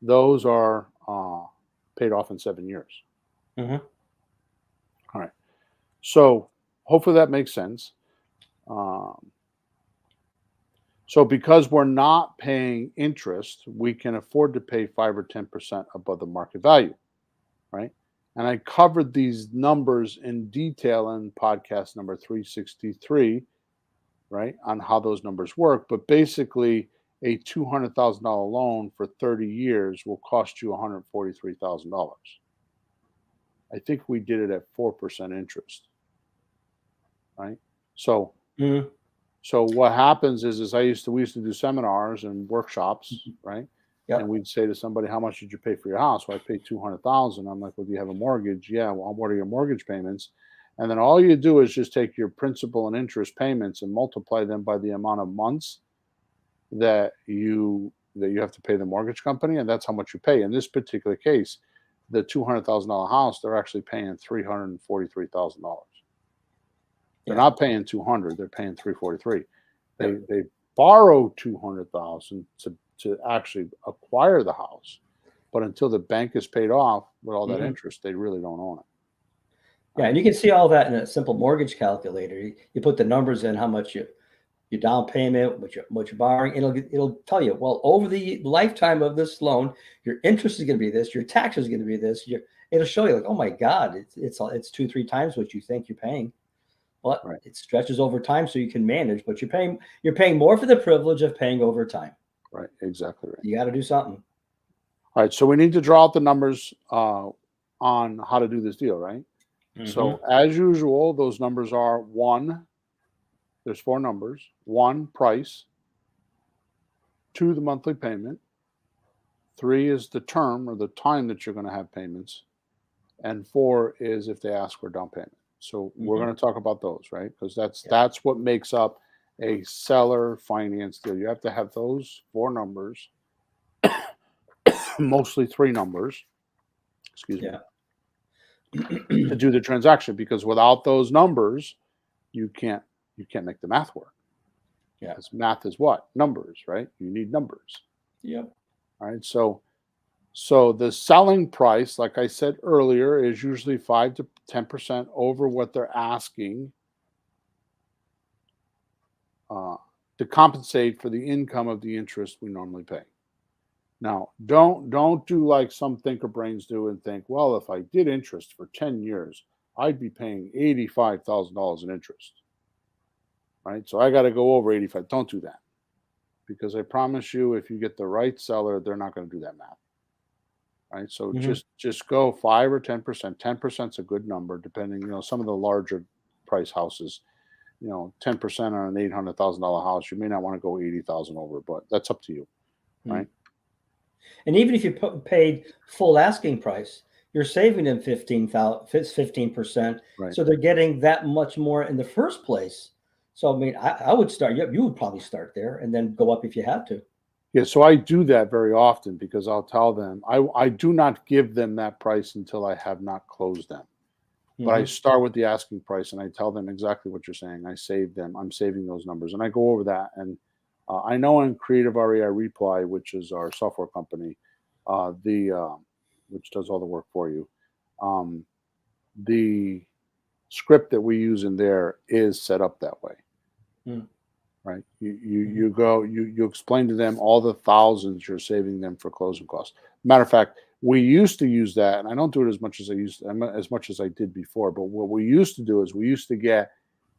[SPEAKER 1] those are paid off in 7 years.
[SPEAKER 2] Mm-hmm.
[SPEAKER 1] All right. So hopefully that makes sense. Um, so because we're not paying interest, we can afford to pay 5 or 10% above the market value, right? And I covered these numbers in detail in podcast number 363, right, on how those numbers work. But basically, a $200,000 loan for 30 years will cost you $143,000. I think we did it at 4% interest, right? So
[SPEAKER 2] Mm-hmm.
[SPEAKER 1] So what happens is we used to do seminars and workshops, right? And
[SPEAKER 2] Yep.
[SPEAKER 1] we'd say to somebody, "How much did you pay for your house?" Well, I paid 200,000. I'm like, "Well, do you have a mortgage?" Yeah. Well, what are your mortgage payments? And then all you do is just take your principal and interest payments and multiply them by the amount of months that you have to pay the mortgage company, and that's how much you pay. In this particular case, the $200,000 house, they're actually paying $343,000. They're
[SPEAKER 2] Yeah.
[SPEAKER 1] not paying 200, they're paying 343. They
[SPEAKER 2] Yep.
[SPEAKER 1] they borrow 200,000 to actually acquire the house. But until the bank is paid off with all that
[SPEAKER 2] Mm-hmm.
[SPEAKER 1] interest, they really don't own it.
[SPEAKER 2] Yeah,
[SPEAKER 1] Right?
[SPEAKER 2] and you can see all that in a simple mortgage calculator. You put the numbers in, how much your down payment, what you're borrowing. It'll tell you, well, over the lifetime of this loan, your interest is going to be this, your taxes is going to be this. It'll show you like, oh my God, it's 2-3 times what you think you're paying. But
[SPEAKER 1] Right.
[SPEAKER 2] it stretches over time so you can manage, but you're paying more for the privilege of paying over time.
[SPEAKER 1] Right. Exactly right.
[SPEAKER 2] You got to do something.
[SPEAKER 1] All right. So we need to draw out the numbers on how to do this deal, right?
[SPEAKER 2] Mm-hmm.
[SPEAKER 1] So as usual, those numbers are one, there's four numbers. One, price. Two, the monthly payment. Three is the term or the time that you're going to have payments. And four is if they ask for down payment. So we're
[SPEAKER 2] Mm-hmm.
[SPEAKER 1] going to talk about those, right? Because that's
[SPEAKER 2] Yeah.
[SPEAKER 1] that's what makes up a seller finance deal. You have to have those four numbers, mostly three numbers, excuse me,
[SPEAKER 2] Yeah.
[SPEAKER 1] to do the transaction. Because without those numbers, you can't make the math work.
[SPEAKER 2] Yeah.
[SPEAKER 1] Because math is what? Numbers, right? You need numbers.
[SPEAKER 2] Yep.
[SPEAKER 1] All right. So the selling price, like I said earlier, is usually 5 to 10% over what they're asking uh, to compensate for the income of the interest we normally pay. Now, don't do like some thinker brains do and think, well, if I did interest for 10 years, I'd be paying $85,000 in interest, right? So I got to go over 85. Don't do that, because I promise you, if you get the right seller, they're not going to do that math, right? So
[SPEAKER 2] Mm-hmm.
[SPEAKER 1] just go 5 or 10%. 10% is a good number, depending. Some of the larger price houses, 10% on an $800,000 house, you may not want to go 80,000 over, but that's up to you,
[SPEAKER 2] Mm.
[SPEAKER 1] right?
[SPEAKER 2] And even if you paid full asking price, you're saving them 15%.
[SPEAKER 1] Right.
[SPEAKER 2] So they're getting that much more in the first place. So I mean, I would start. You would probably start there and then go up if you had to.
[SPEAKER 1] Yeah, so I do that very often because I'll tell them I do not give them that price until I have not closed them. But I
[SPEAKER 2] Mm-hmm.
[SPEAKER 1] start with the asking price and I tell them exactly what you're saying. I'm saving those numbers, and I go over that. And I know in Creative REI Reply, which is our software company, the which does all the work for you, um, the script that we use in there is set up that way.
[SPEAKER 2] Mm.
[SPEAKER 1] Right? You explain to them all the thousands you're saving them for closing costs. Matter of fact, we used to use that, and I don't do it as much as I did before. But what we used to do is we used to get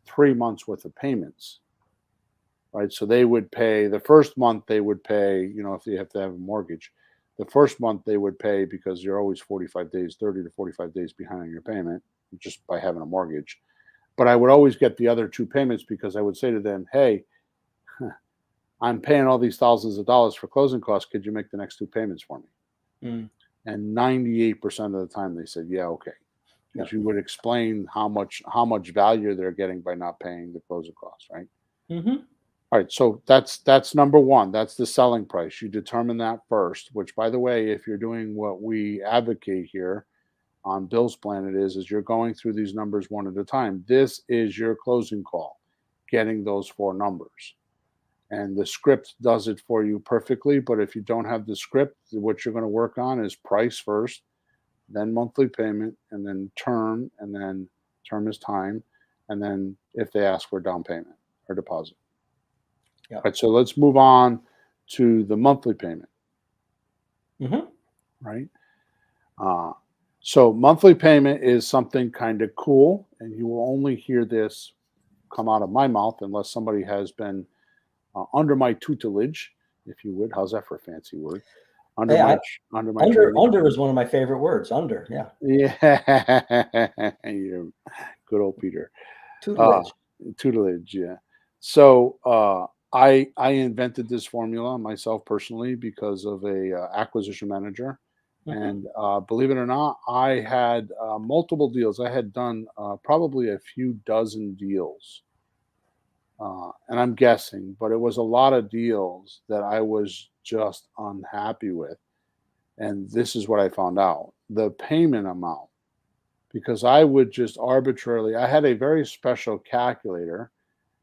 [SPEAKER 1] 3 months worth of payments, right? So they would pay the first month. They would pay, if you have to have a mortgage, the first month they would pay because you're always 45 days, 30 to 45 days behind on your payment just by having a mortgage. But I would always get the other 2 payments because I would say to them, "Hey, I'm paying all these thousands of dollars for closing costs. Could you make the next 2 payments for me?"
[SPEAKER 2] Mm.
[SPEAKER 1] And 98% of the time they said, "Yeah, okay."
[SPEAKER 2] Yep.
[SPEAKER 1] Because you would explain how much value they're getting by not paying the closing costs, right?
[SPEAKER 2] Mm-hmm.
[SPEAKER 1] All right, so that's number one. That's the selling price. You determine that first. Which, by the way, if you're doing what we advocate here on Bill's Planet, is you're going through these numbers one at a time. This is your closing call, getting those 4 numbers. And the script does it for you perfectly. But if you don't have the script, what you're going to work on is price first, then monthly payment, and then term is time, and then if they ask for down payment or deposit.
[SPEAKER 2] Yep.
[SPEAKER 1] All right, so let's move on to the monthly payment,
[SPEAKER 2] Mm-hmm.
[SPEAKER 1] right? So monthly payment is something kind of cool, and you will only hear this come out of my mouth unless somebody has been under my tutelage, if you would. How's that for a fancy word? Under
[SPEAKER 2] Hey,
[SPEAKER 1] my training.
[SPEAKER 2] under is one of my favorite words. Under, yeah.
[SPEAKER 1] Yeah, you good old Peter. Uh,
[SPEAKER 2] Tutelage.
[SPEAKER 1] tutelage, yeah. So I invented this formula myself personally because of a acquisition manager,
[SPEAKER 2] Mm-hmm.
[SPEAKER 1] and believe it or not, I had multiple deals. I had done probably a few dozen deals, and I'm guessing, but it was a lot of deals that I was just unhappy with. And this is what I found out: the payment amount, because I would just arbitrarily. I had a very special calculator,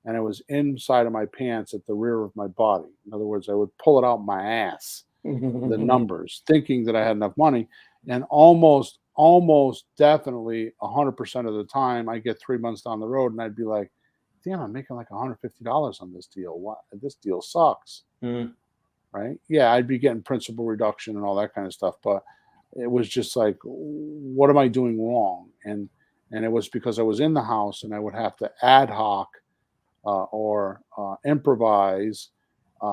[SPEAKER 1] and it was inside of my pants at the rear of my body. In other words, I would pull it out my ass, the numbers, thinking that I had enough money, and almost definitely 100% of the time, I get 3 months down the road, and I'd be like, "Damn, I'm making like $150 on this deal. What? This deal sucks."
[SPEAKER 2] Mm.
[SPEAKER 1] Right? Yeah, I'd be getting principal reduction and all that kind of stuff, but it was just like, what am I doing wrong? And it was because I was in the house and I would have to ad hoc or improvise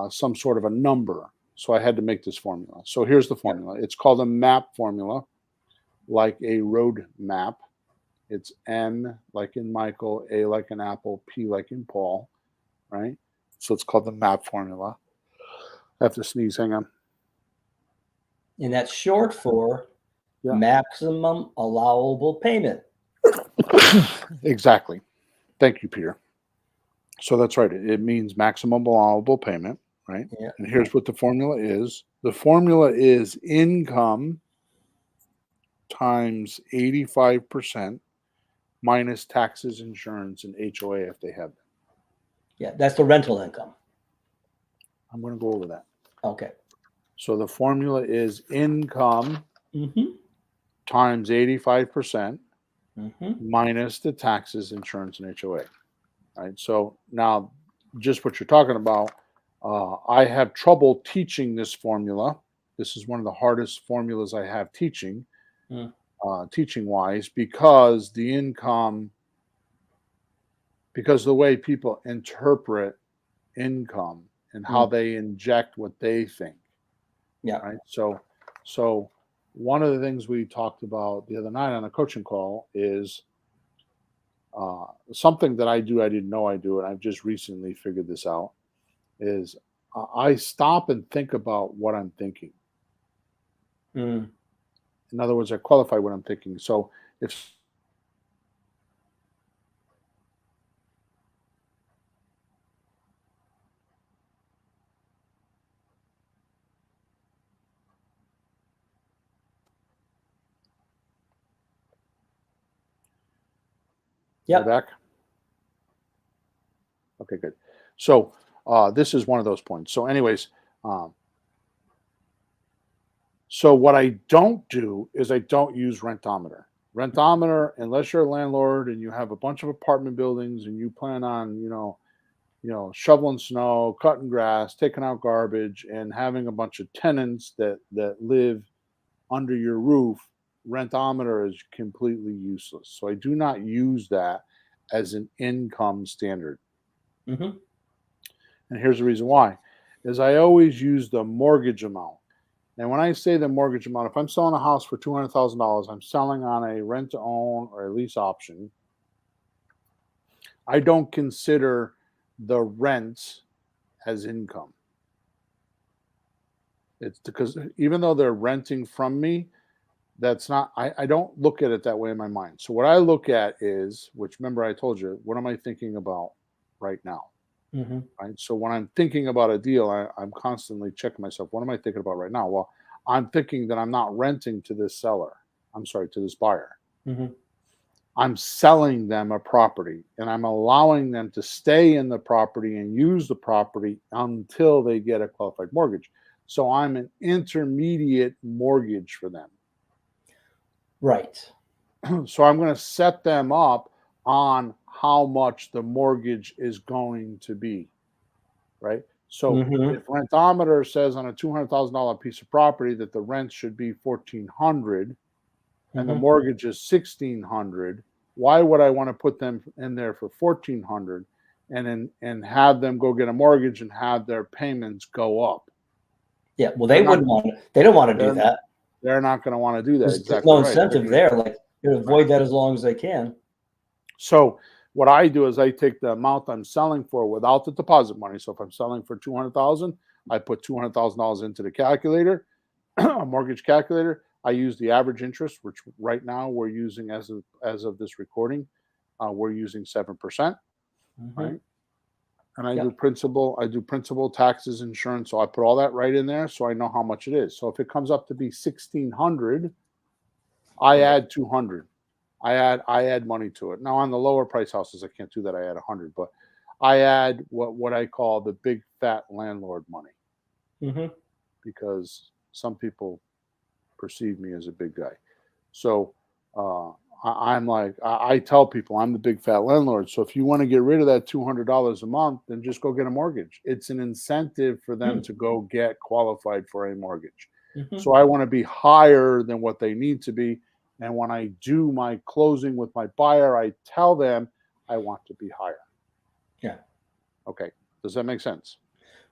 [SPEAKER 1] some sort of a number. So I had to make this formula. So here's the
[SPEAKER 2] Yep.
[SPEAKER 1] formula. It's called a map formula, like a road map. It's M like in Michael, A like in Apple, P like in Paul, right? So it's called the map formula. I have to sneeze. Hang on.
[SPEAKER 2] And that's short for
[SPEAKER 1] Yeah,
[SPEAKER 2] maximum allowable payment.
[SPEAKER 1] exactly. Thank you, Peter. So that's right. It means maximum allowable payment, right?
[SPEAKER 2] Yeah.
[SPEAKER 1] And here's what the formula is. The formula is income times 85% minus taxes, insurance, and HOA if they have them.
[SPEAKER 2] Yeah, that's the rental income.
[SPEAKER 1] I'm going to go over that.
[SPEAKER 2] Okay.
[SPEAKER 1] So the formula is income
[SPEAKER 2] Mm-hmm.
[SPEAKER 1] times 85%
[SPEAKER 2] Mm-hmm.
[SPEAKER 1] minus the taxes, insurance, and HOA. Right. So now, just what you're talking about, I have trouble teaching this formula. This is one of the hardest formulas I have teaching,
[SPEAKER 2] Mm.
[SPEAKER 1] teaching wise, because the way people interpret income and how
[SPEAKER 2] Mm.
[SPEAKER 1] they inject what they think.
[SPEAKER 2] Yeah.
[SPEAKER 1] Right. So one of the things we talked about the other night on a coaching call is something that I do. I didn't know I do, and I've just recently figured this out. Is I stop and think about what I'm thinking.
[SPEAKER 2] Mm.
[SPEAKER 1] In other words, I qualify what I'm thinking. So if you're
[SPEAKER 2] Yep.
[SPEAKER 1] back, okay, good. So this is one of those points. So, anyways, um, so what I don't do is I don't use rentometer. Rentometer, unless you're a landlord and you have a bunch of apartment buildings and you plan on, shoveling snow, cutting grass, taking out garbage, and having a bunch of tenants that live under your roof, rentometer is completely useless. So I do not use that as an income standard.
[SPEAKER 2] Mm-hmm.
[SPEAKER 1] And here's the reason why, is I always use the mortgage amount. And when I say the mortgage amount, if I'm selling a house for $200,000, I'm selling on a rent to own or a lease option. I don't consider the rent as income. It's because even though they're renting from me, that's not, I don't look at it that way in my mind. So what I look at is, which remember I told you, what am I thinking about right now?
[SPEAKER 2] Mm-hmm.
[SPEAKER 1] Right. So when I'm thinking about a deal, I'm constantly checking myself. What am I thinking about right now? Well, I'm thinking that I'm not renting to this seller. To this buyer.
[SPEAKER 2] Mm-hmm.
[SPEAKER 1] I'm selling them a property and I'm allowing them to stay in the property and use the property until they get a qualified mortgage. So I'm an intermediate mortgage for them.
[SPEAKER 2] Right.
[SPEAKER 1] So I'm going to set them up on how much the mortgage is going to be. Right. So
[SPEAKER 2] Mm-hmm.
[SPEAKER 1] if rentometer says on a $200,000 piece of property that the rent should be $1,400 and the
[SPEAKER 2] Mm-hmm.
[SPEAKER 1] mortgage is $1,600, why would I want to put them in there for $1,400 and have them go get a mortgage and have their payments go up?
[SPEAKER 2] Yeah. Well, they don't want to do that.
[SPEAKER 1] They're not going to want to do that.
[SPEAKER 2] There's
[SPEAKER 1] Exactly.
[SPEAKER 2] no
[SPEAKER 1] Right.
[SPEAKER 2] incentive there. Like, you avoid that as long as they can.
[SPEAKER 1] So what I do is I take the amount I'm selling for without the deposit money. So if I'm selling for $200,000, I put $200,000 into the calculator, a mortgage calculator. I use the average interest, which right now we're using as of this recording, we're using 7%,
[SPEAKER 2] Mm-hmm.
[SPEAKER 1] right? And I do principal, taxes, insurance. So I put all that right in there, so I know how much it is. So if it comes up to be $1,600, I add $200. I add money to it. Now on the lower price houses, I can't do that. I add $100, but I add what I call the big fat landlord money,
[SPEAKER 2] Mm-hmm.
[SPEAKER 1] because some people perceive me as a big guy. So I'm like, I tell people I'm the big fat landlord. So if you want to get rid of that $200 a month, then just go get a mortgage. It's an incentive for them to go get qualified for a mortgage.
[SPEAKER 2] Mm-hmm.
[SPEAKER 1] So I want to be higher than what they need to be. And when I do my closing with my buyer, I tell them I want to be higher.
[SPEAKER 2] Yeah.
[SPEAKER 1] Okay. Does that make sense?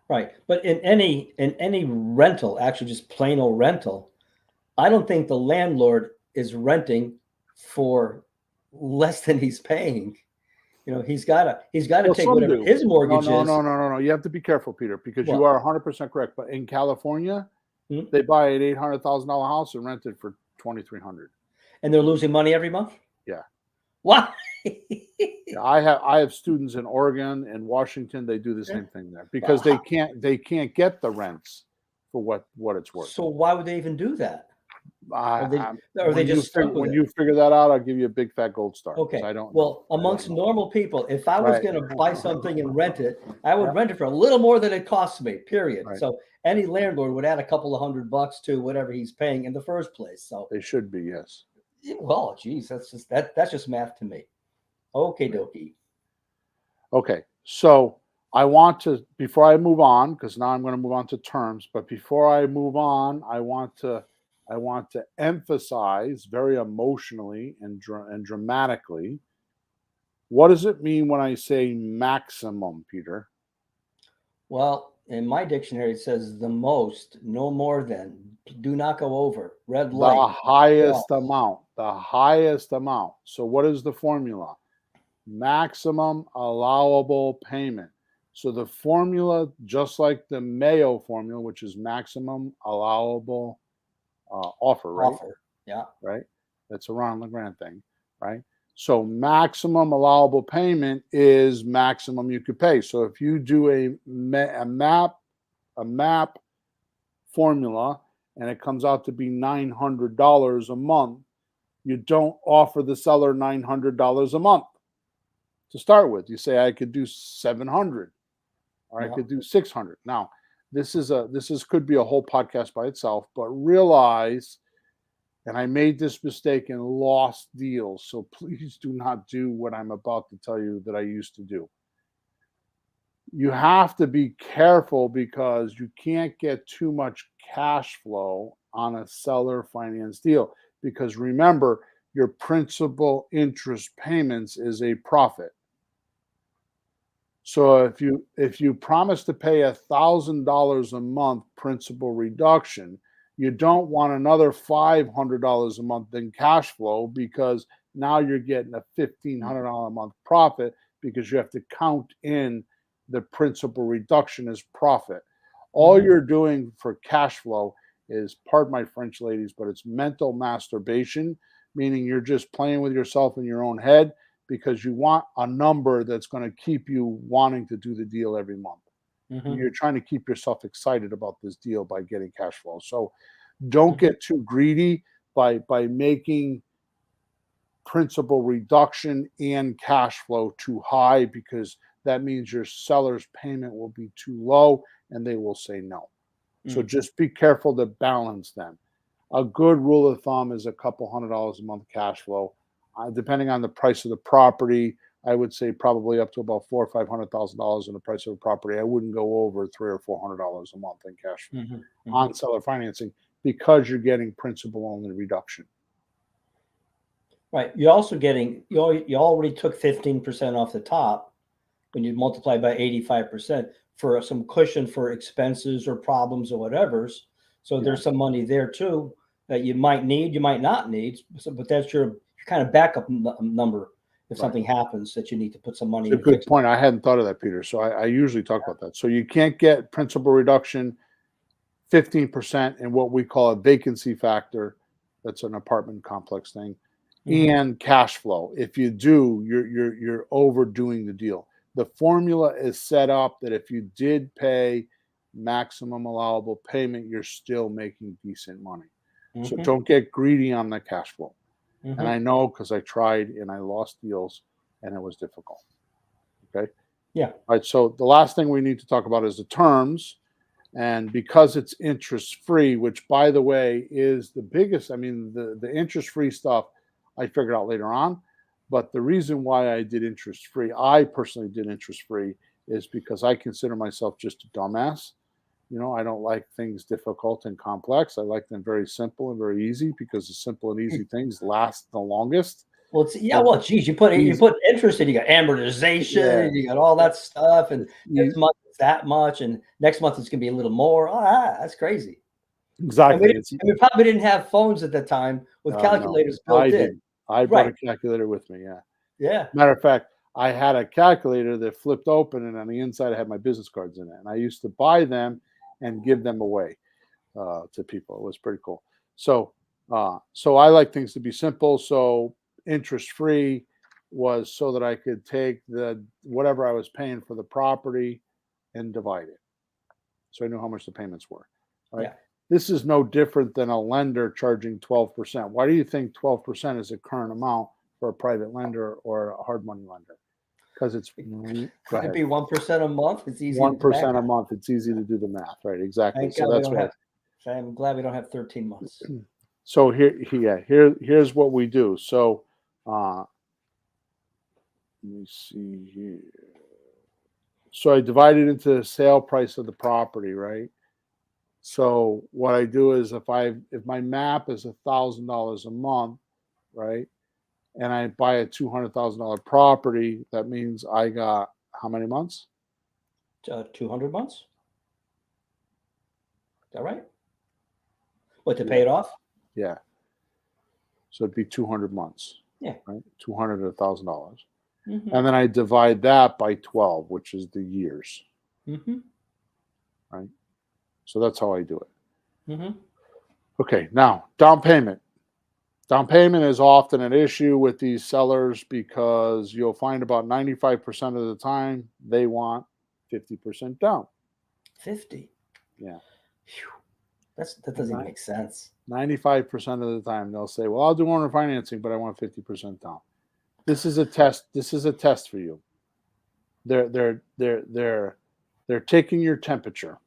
[SPEAKER 2] Right. But in any rental, actually just plain old rental, I don't think the landlord is renting for less than he's paying. He's got to take whatever his mortgage is.
[SPEAKER 1] No. You have to be careful, Peter, because you are 100% correct. But in California, they buy an $800,000 house and rent it for $2,300.
[SPEAKER 2] And they're losing money every month?
[SPEAKER 1] Yeah.
[SPEAKER 2] What?
[SPEAKER 1] Yeah, I have students in Oregon and Washington. They do the same thing there because they can't get the rents for what it's worth.
[SPEAKER 2] So why would they even do that?
[SPEAKER 1] When you figure that out, I'll give you a big fat gold star.
[SPEAKER 2] Okay.
[SPEAKER 1] I don't.
[SPEAKER 2] Well, amongst normal people, if I was going to buy something and rent it, I would rent it for a little more than it costs me. Period.
[SPEAKER 1] Right.
[SPEAKER 2] So any landlord would add a couple of $100 to whatever he's paying in the first place. So
[SPEAKER 1] they should be, yes.
[SPEAKER 2] Well, geez, that's just math to me. Okay, dokie.
[SPEAKER 1] Okay, so I want to, before I move on, because now I'm going to move on to terms, but before I move on, I want to emphasize very emotionally and dramatically, what does it mean when I say maximum, Peter?
[SPEAKER 2] Well, in my dictionary, it says the most, no more than, do not go over, red light.
[SPEAKER 1] The highest amount, the highest amount. So what is the formula? Maximum allowable payment. So the formula, just like the Mayo formula, which is maximum allowable offer, right?
[SPEAKER 2] Offer, yeah.
[SPEAKER 1] Right? That's a Ron LeGrand thing, right? So maximum allowable payment is maximum you could pay. So if you do a map formula and it comes out to be $900 a month, you don't offer the seller $900 a month to start with. You say I could do $700 or I could do $600. Now, this could be a whole podcast by itself, but realize And I made this mistake and lost deals. So please do not do what I'm about to tell you that I used to do. You have to be careful because you can't get too much cash flow on a seller finance deal. Because remember, your principal interest payments is a profit. So if you promise to pay $1,000 a month principal reduction, you don't want another $500 a month in cash flow because now you're getting a $1,500 a month profit because you have to count in the principal reduction as profit. All
[SPEAKER 2] Mhm.
[SPEAKER 1] you're doing for cash flow is, pardon my French, ladies, but it's mental masturbation, meaning you're just playing with yourself in your own head because you want a number that's going to keep you wanting to do the deal every month.
[SPEAKER 2] Mhm.
[SPEAKER 1] You're trying to keep yourself excited about this deal by getting cash flow. So don't
[SPEAKER 2] Mhm.
[SPEAKER 1] get too greedy by making principal reduction and cash flow too high because that means your seller's payment will be too low and they will say no. So
[SPEAKER 2] Mm.
[SPEAKER 1] just be careful to balance them. A good rule of thumb is a couple $100 a month cash flow. Depending on the price of the property, I would say probably up to about $400,000 or $500,000 in the price of the property. I wouldn't go over $300 or $400 a month in cash flow
[SPEAKER 2] Mhm. Mhm.
[SPEAKER 1] on seller financing because you're getting principal only reduction.
[SPEAKER 2] Right. You're also getting you already took 15% off the top when you multiply by 85% for some cushion for expenses or problems or whatever's. So
[SPEAKER 1] Yeah,
[SPEAKER 2] there's some money there too that you might need, you might not need, but that's your kind of backup number if
[SPEAKER 1] right.
[SPEAKER 2] something happens that you need to put some money
[SPEAKER 1] It's a
[SPEAKER 2] in to
[SPEAKER 1] good
[SPEAKER 2] fix it.
[SPEAKER 1] point. I hadn't thought of that, Peter. So I usually talk about that. So you can't get principal reduction 15% in what we call a vacancy factor. That's an apartment complex thing,
[SPEAKER 2] Mhm.
[SPEAKER 1] and cash flow. If you do, you're overdoing the deal. The formula is set up that if you did pay maximum allowable payment, you're still making decent money. So
[SPEAKER 2] Mhm.
[SPEAKER 1] don't get greedy on the cash flow. And
[SPEAKER 2] Mhm.
[SPEAKER 1] I know because I tried and I lost deals and it was difficult. Okay.
[SPEAKER 2] Yeah.
[SPEAKER 1] All right. So the last thing we need to talk about is the terms. And because it's interest free, which by the way is the biggest, I mean, the interest free stuff I figured out later on. But the reason why I did interest free, I personally did interest free, is because I consider myself just a dumbass. You know, I don't like things difficult and complex. I like them very simple and very easy because the simple and easy things last the longest.
[SPEAKER 2] Well, it's, yeah.
[SPEAKER 1] And
[SPEAKER 2] Well, geez, you
[SPEAKER 1] easy,
[SPEAKER 2] put interest in. You got amortization.
[SPEAKER 1] yeah,
[SPEAKER 2] You got all that stuff, and this
[SPEAKER 1] e-
[SPEAKER 2] month it's that much, and next month it's gonna be a little more. That's crazy. And
[SPEAKER 1] exactly.
[SPEAKER 2] we probably didn't have phones at the time with
[SPEAKER 1] No,
[SPEAKER 2] calculators
[SPEAKER 1] I
[SPEAKER 2] built in.
[SPEAKER 1] didn't. I brought
[SPEAKER 2] Right.
[SPEAKER 1] a calculator with me. Yeah.
[SPEAKER 2] Yeah.
[SPEAKER 1] Matter of fact, I had a calculator that flipped open, and on the inside, I had my business cards in it. And I used to buy them and give them away to people. It was pretty cool. So I like things to be simple. So interest free was so that I could take the whatever I was paying for the property and divide it, so I knew how much the payments were. Right.
[SPEAKER 2] Yeah.
[SPEAKER 1] This is no different than a lender charging 12%. Why do you think 12% is the current amount for a private lender or a hard money lender? Because it's go
[SPEAKER 2] Could it
[SPEAKER 1] ahead.
[SPEAKER 2] be 1% a month? It's easy to do that.
[SPEAKER 1] 1% a month. It's easy to do the math, right? Exactly.
[SPEAKER 2] Thank
[SPEAKER 1] So
[SPEAKER 2] God we
[SPEAKER 1] that's
[SPEAKER 2] don't
[SPEAKER 1] why.
[SPEAKER 2] have. I'm glad we don't have 13 months.
[SPEAKER 1] So here's what we do. So let me see here. So I divide it into the sale price of the property, right? So what I do is if my map is $1,000 a month, right, and I buy a $200,000 property, that means I got how many months?
[SPEAKER 2] 200 months. Is that right? What to
[SPEAKER 1] Yeah,
[SPEAKER 2] pay it off?
[SPEAKER 1] yeah. So it'd be 200 months,
[SPEAKER 2] Yeah.
[SPEAKER 1] right? 200 to $1,000,
[SPEAKER 2] Mm-hmm.
[SPEAKER 1] and then I divide that by 12, which is the years,
[SPEAKER 2] Mm-hmm.
[SPEAKER 1] right? So that's how I do it.
[SPEAKER 2] Mm-hmm.
[SPEAKER 1] Okay, now down payment. Down payment is often an issue with these sellers because you'll find about 95% of the time they want 50% down.
[SPEAKER 2] 50.
[SPEAKER 1] Yeah.
[SPEAKER 2] Phew. That doesn't even
[SPEAKER 1] Ni-
[SPEAKER 2] make sense.
[SPEAKER 1] 95% of the time they'll say, "Well, I'll do owner financing, but I want 50% down." This is a test. This is a test for you. They're they're they're they're they're taking your temperature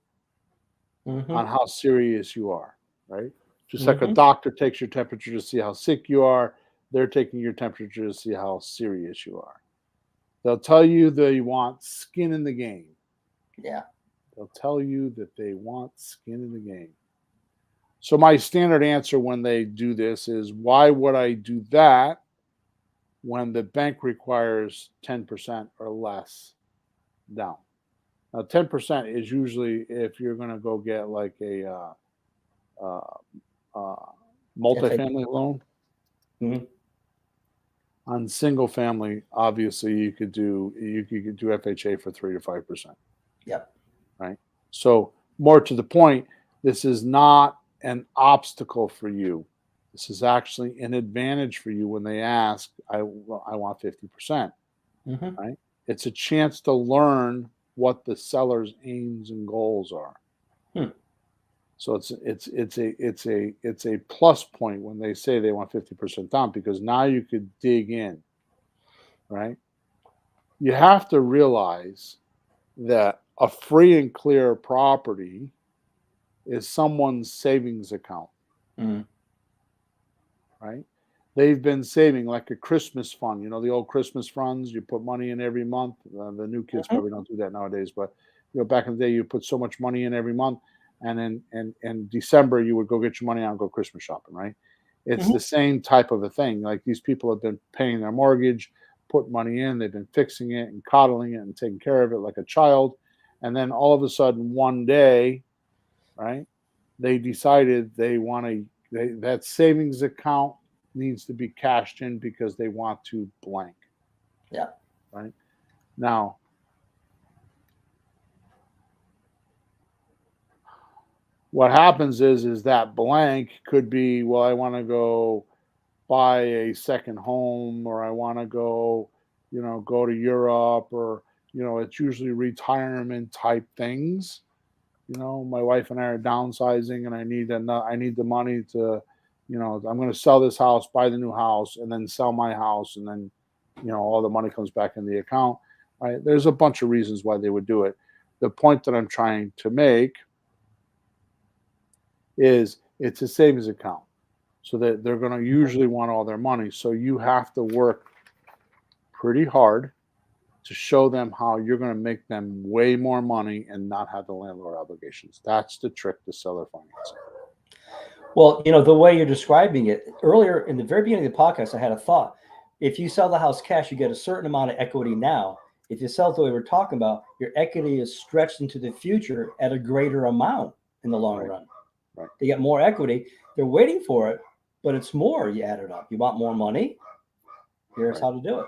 [SPEAKER 2] Mm-hmm.
[SPEAKER 1] on how serious you are, right? Just like a doctor takes your temperature to see how sick you are, they're taking your temperature to see how serious you are. They'll tell you they want skin in the game.
[SPEAKER 2] Yeah.
[SPEAKER 1] They'll tell you that they want skin in the game. So my standard answer when they do this is, why would I do that when the bank requires 10% or less down? Now, 10% is usually if you're going to go get like a uh, uh, multifamily loan. On single family, obviously you could do FHA for 3 to 5%.
[SPEAKER 2] Yep.
[SPEAKER 1] Right. So more to the point, this is not an obstacle for you. This is actually an advantage for you when they ask, I want 50%. Right. It's a chance to learn what the seller's aims and goals are. So it's a plus point when they say they want 50% down, because now you could dig in, right? You have to realize that a free and clear property is someone's savings account, right? They've been saving like a Christmas fund, you know, the old Christmas funds, you put money in every month. The new kids probably don't do that nowadays, but you know, back in the day, you put so much money in every month, and then in December you would go get your money out and go Christmas shopping, right? It's the same type of a thing. Like, these people have been paying their mortgage, put money in, they've been fixing it and coddling it and taking care of it like a child, and then all of a sudden one day, right, they decided they want to, that savings account needs to be cashed in because they want to blank.
[SPEAKER 2] Yeah.
[SPEAKER 1] Right. Now, what happens is that blank could be, well, I want to go buy a second home, or I want to go, you know, go to Europe, or, you know, it's usually retirement type things. You know, my wife and I are downsizing, and I need the money to, you know, I'm going to sell this house, buy the new house, and then sell my house, and then, you know, all the money comes back in the account. Right? There's a bunch of reasons why they would do it. The point that I'm trying to make is, it's a savings account, so that they're going to usually want all their money. So you have to work pretty hard to show them how you're going to make them way more money and not have the landlord obligations. That's the trick to seller financing.
[SPEAKER 2] Well, you know, the way you're describing it earlier in the very beginning of the podcast, I had a thought. If you sell the house cash, you get a certain amount of equity now. If you sell it the way we're talking about, your equity is stretched into the future at a greater amount in the long run.
[SPEAKER 1] Right.
[SPEAKER 2] They get more equity. They're waiting for it, but it's more. You add it up. You want more money? Here's how to do it.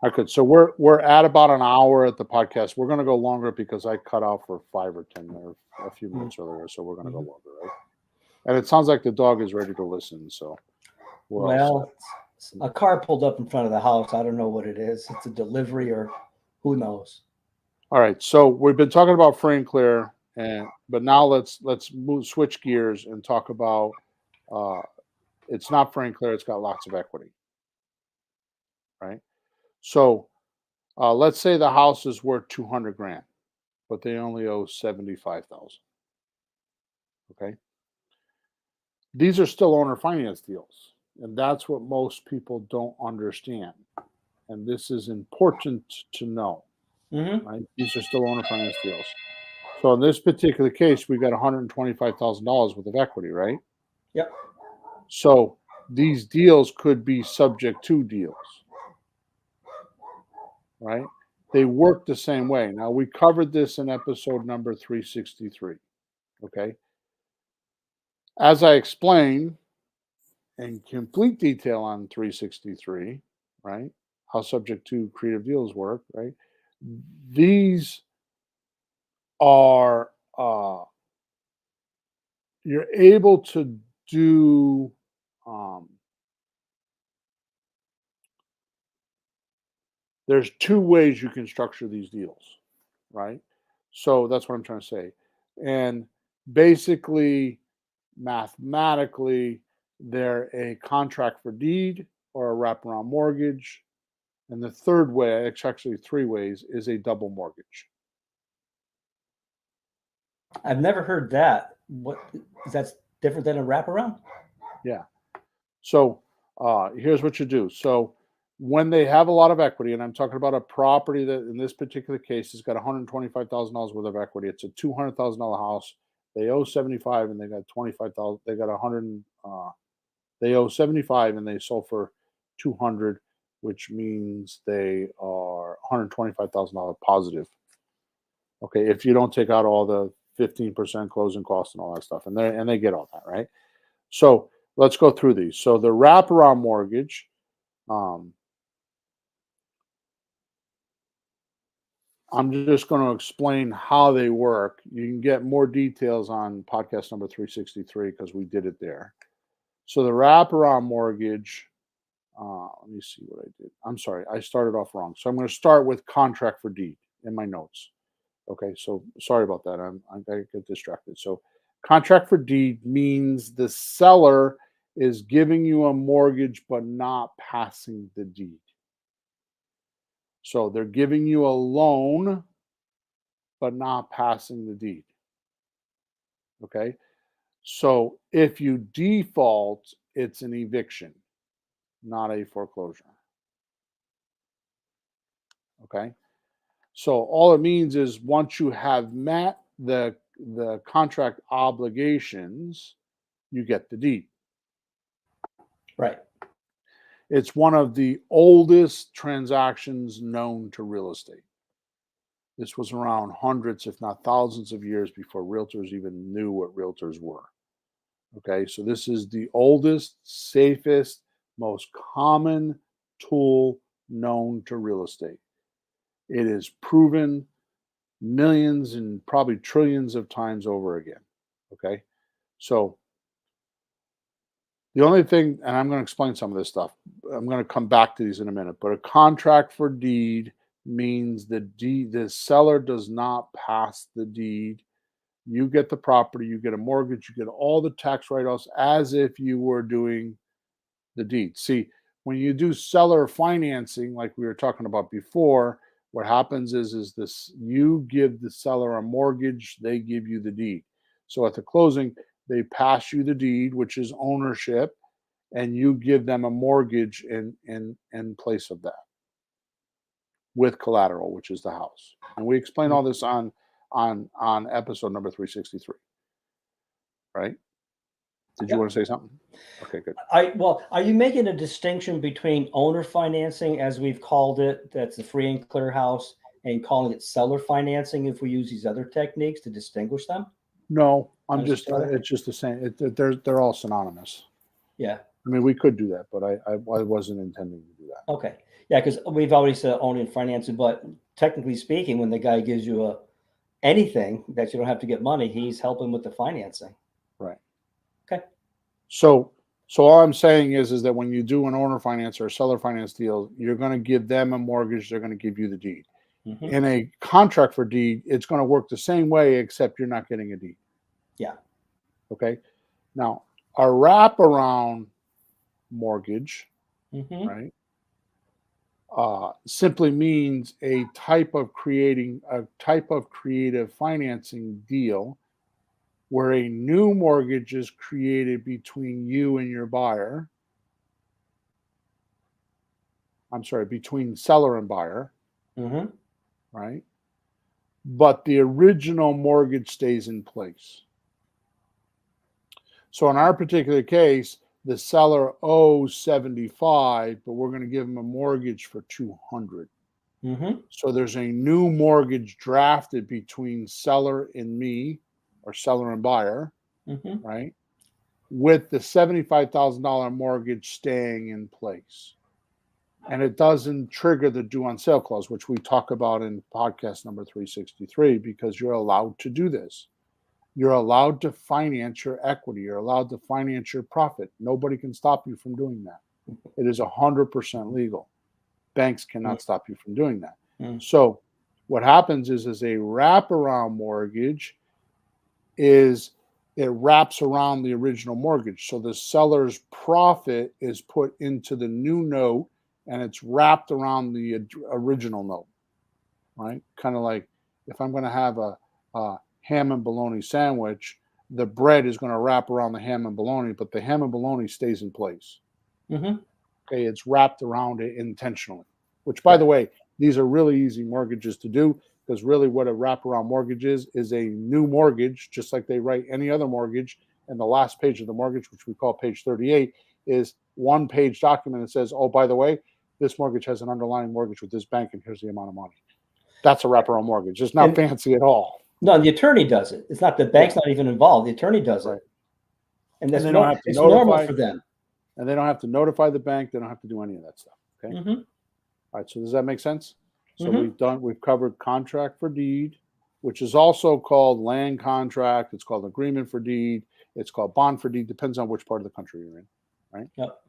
[SPEAKER 1] Okay, so we're at about an hour at the podcast. We're going to go longer because I cut out for 5 or 10 or a few minutes earlier, so we're going to go longer, right? And it sounds like the dog is ready to listen. So,
[SPEAKER 2] well, a car pulled up in front of the house. I don't know what it is. It's a delivery, or who knows.
[SPEAKER 1] All right, so we've been talking about free and clear, but now let's switch gears and talk about it's not free and clear. It's got lots of equity, right? So let's say the house is worth 200 grand, but they only owe 75,000. Okay. These are still owner finance deals, and that's what most people don't understand. And this is important to know. Right? These are still owner finance deals. So in this particular case, we got $125,000 worth of equity, right?
[SPEAKER 2] Yep.
[SPEAKER 1] So these deals could be subject to deals, right? They work the same way. Now, we covered this in episode number 363. Okay. As I explained in complete detail on 363, right? How subject to creative deals work, right? These are you're able to do there's two ways you can structure these deals, right? So that's what I'm trying to say. And basically, mathematically, they're a contract for deed or a wraparound mortgage. And the third way, it's actually 3 ways, is a double mortgage.
[SPEAKER 2] I've never heard that. What is that? Different than a wraparound?
[SPEAKER 1] Yeah. So here's what you do. So when they have a lot of equity, and I'm talking about a property that in this particular case has got $125,000 worth of equity. It's a $200,000 house. They owe 75 and they got 25,000. They got 100. They owe 75 and they sold for 200, which means they are $125,000 positive. Okay, if you don't take out all the 15% closing costs and all that stuff, and they get all that, right? So let's go through these. So the wraparound mortgage, um, I'm just going to explain how they work. You can get more details on podcast number 363 because we did it there. So the wraparound mortgage, let me see what I did. I'm sorry, I started off wrong. So I'm going to start with contract for deed in my notes. Okay, so sorry about that. I get distracted. So contract for deed means the seller is giving you a mortgage but not passing the deed. So they're giving you a loan but not passing the deed. Okay. So if you default, it's an eviction, not a foreclosure. Okay. So all it means is once you have met the contract obligations, you get the deed.
[SPEAKER 2] Right.
[SPEAKER 1] It's one of the oldest transactions known to real estate. This was around hundreds, if not thousands of years before realtors even knew what realtors were. Okay, so this is the oldest, safest, most common tool known to real estate. It is proven millions and probably trillions of times over again. Okay, so the only thing, and I'm going to explain some of this stuff, I'm going to come back to these in a minute, but a contract for deed means the seller does not pass the deed. You get the property, you get a mortgage, you get all the tax write-offs as if you were doing the deed. See, when you do seller financing, like we were talking about before, what happens is this: you give the seller a mortgage, they give you the deed. So at the closing, they pass you the deed, which is ownership, and you give them a mortgage in place of that with collateral, which is the house. And we explain all this on episode number 363. Right? Did you
[SPEAKER 2] Yep.
[SPEAKER 1] want to say something? Okay, good.
[SPEAKER 2] Well, are you making a distinction between owner financing, as we've called it, that's the free and clear house, and calling it seller financing if we use these other techniques to distinguish them?
[SPEAKER 1] No, I'm just
[SPEAKER 2] Understood.
[SPEAKER 1] it's just the same. They're all synonymous.
[SPEAKER 2] Yeah.
[SPEAKER 1] I mean, we could do that, but I wasn't intending to do that.
[SPEAKER 2] Okay. Yeah, because we've already said owning and financing, but technically speaking, when the guy gives you anything that you don't have to get money, he's helping with the financing.
[SPEAKER 1] Right.
[SPEAKER 2] Okay.
[SPEAKER 1] So all I'm saying is that when you do an owner finance or a seller finance deal, you're going to give them a mortgage, they're going to give you the deed.
[SPEAKER 2] Mm-hmm.
[SPEAKER 1] In a contract for deed, it's going to work the same way, except you're not getting a deed.
[SPEAKER 2] Yeah.
[SPEAKER 1] Okay. Now, a wraparound mortgage,
[SPEAKER 2] Mm-hmm.
[SPEAKER 1] right, simply means a type of creative financing deal where a new mortgage is created between you and your buyer. I'm sorry, between seller and buyer,
[SPEAKER 2] Mm-hmm.
[SPEAKER 1] right? But the original mortgage stays in place. So in our particular case, the seller owes 75, but we're going to give him a mortgage for 200.
[SPEAKER 2] Mm-hmm.
[SPEAKER 1] So there's a new mortgage drafted between seller and me, or seller and buyer,
[SPEAKER 2] Mm-hmm.
[SPEAKER 1] right? With the $75,000 mortgage staying in place. And it doesn't trigger the due on sale clause, which we talk about in podcast number 363, because you're allowed to do this. You're allowed to finance your equity. You're allowed to finance your profit. Nobody can stop you from doing that. It is 100% legal. Banks cannot stop you from doing that.
[SPEAKER 2] Mm-hmm.
[SPEAKER 1] So what happens is a wraparound mortgage is it wraps around the original mortgage. So the seller's profit is put into the new note and it's wrapped around the original note, right? Kind of like if I'm going to have a ham and bologna sandwich, the bread is going to wrap around the ham and bologna, but the ham and bologna stays in place.
[SPEAKER 2] Mm-hmm.
[SPEAKER 1] Okay, it's wrapped around it intentionally. Which, by
[SPEAKER 2] Yeah.
[SPEAKER 1] the way, these are really easy mortgages to do, because really what a wraparound mortgage is a new mortgage, just like they write any other mortgage. And the last page of the mortgage, which we call page 38, is one page document that says, oh, by the way, this mortgage has an underlying mortgage with this bank, and here's the amount of money. That's a wraparound mortgage. It's not
[SPEAKER 2] And
[SPEAKER 1] fancy at all.
[SPEAKER 2] no, the attorney does it. It's not the bank's not even involved. The attorney does
[SPEAKER 1] Right.
[SPEAKER 2] it, and
[SPEAKER 1] And
[SPEAKER 2] that's
[SPEAKER 1] they don't have to
[SPEAKER 2] it's normal
[SPEAKER 1] notify,
[SPEAKER 2] for them.
[SPEAKER 1] and they don't have to notify the bank. They don't have to do any of that stuff. Okay.
[SPEAKER 2] Mm-hmm.
[SPEAKER 1] All right. So does that make sense? So
[SPEAKER 2] Mm-hmm.
[SPEAKER 1] we've covered contract for deed, which is also called land contract. It's called agreement for deed. It's called bond for deed. Depends on which part of the country you're in, right?
[SPEAKER 2] Yep.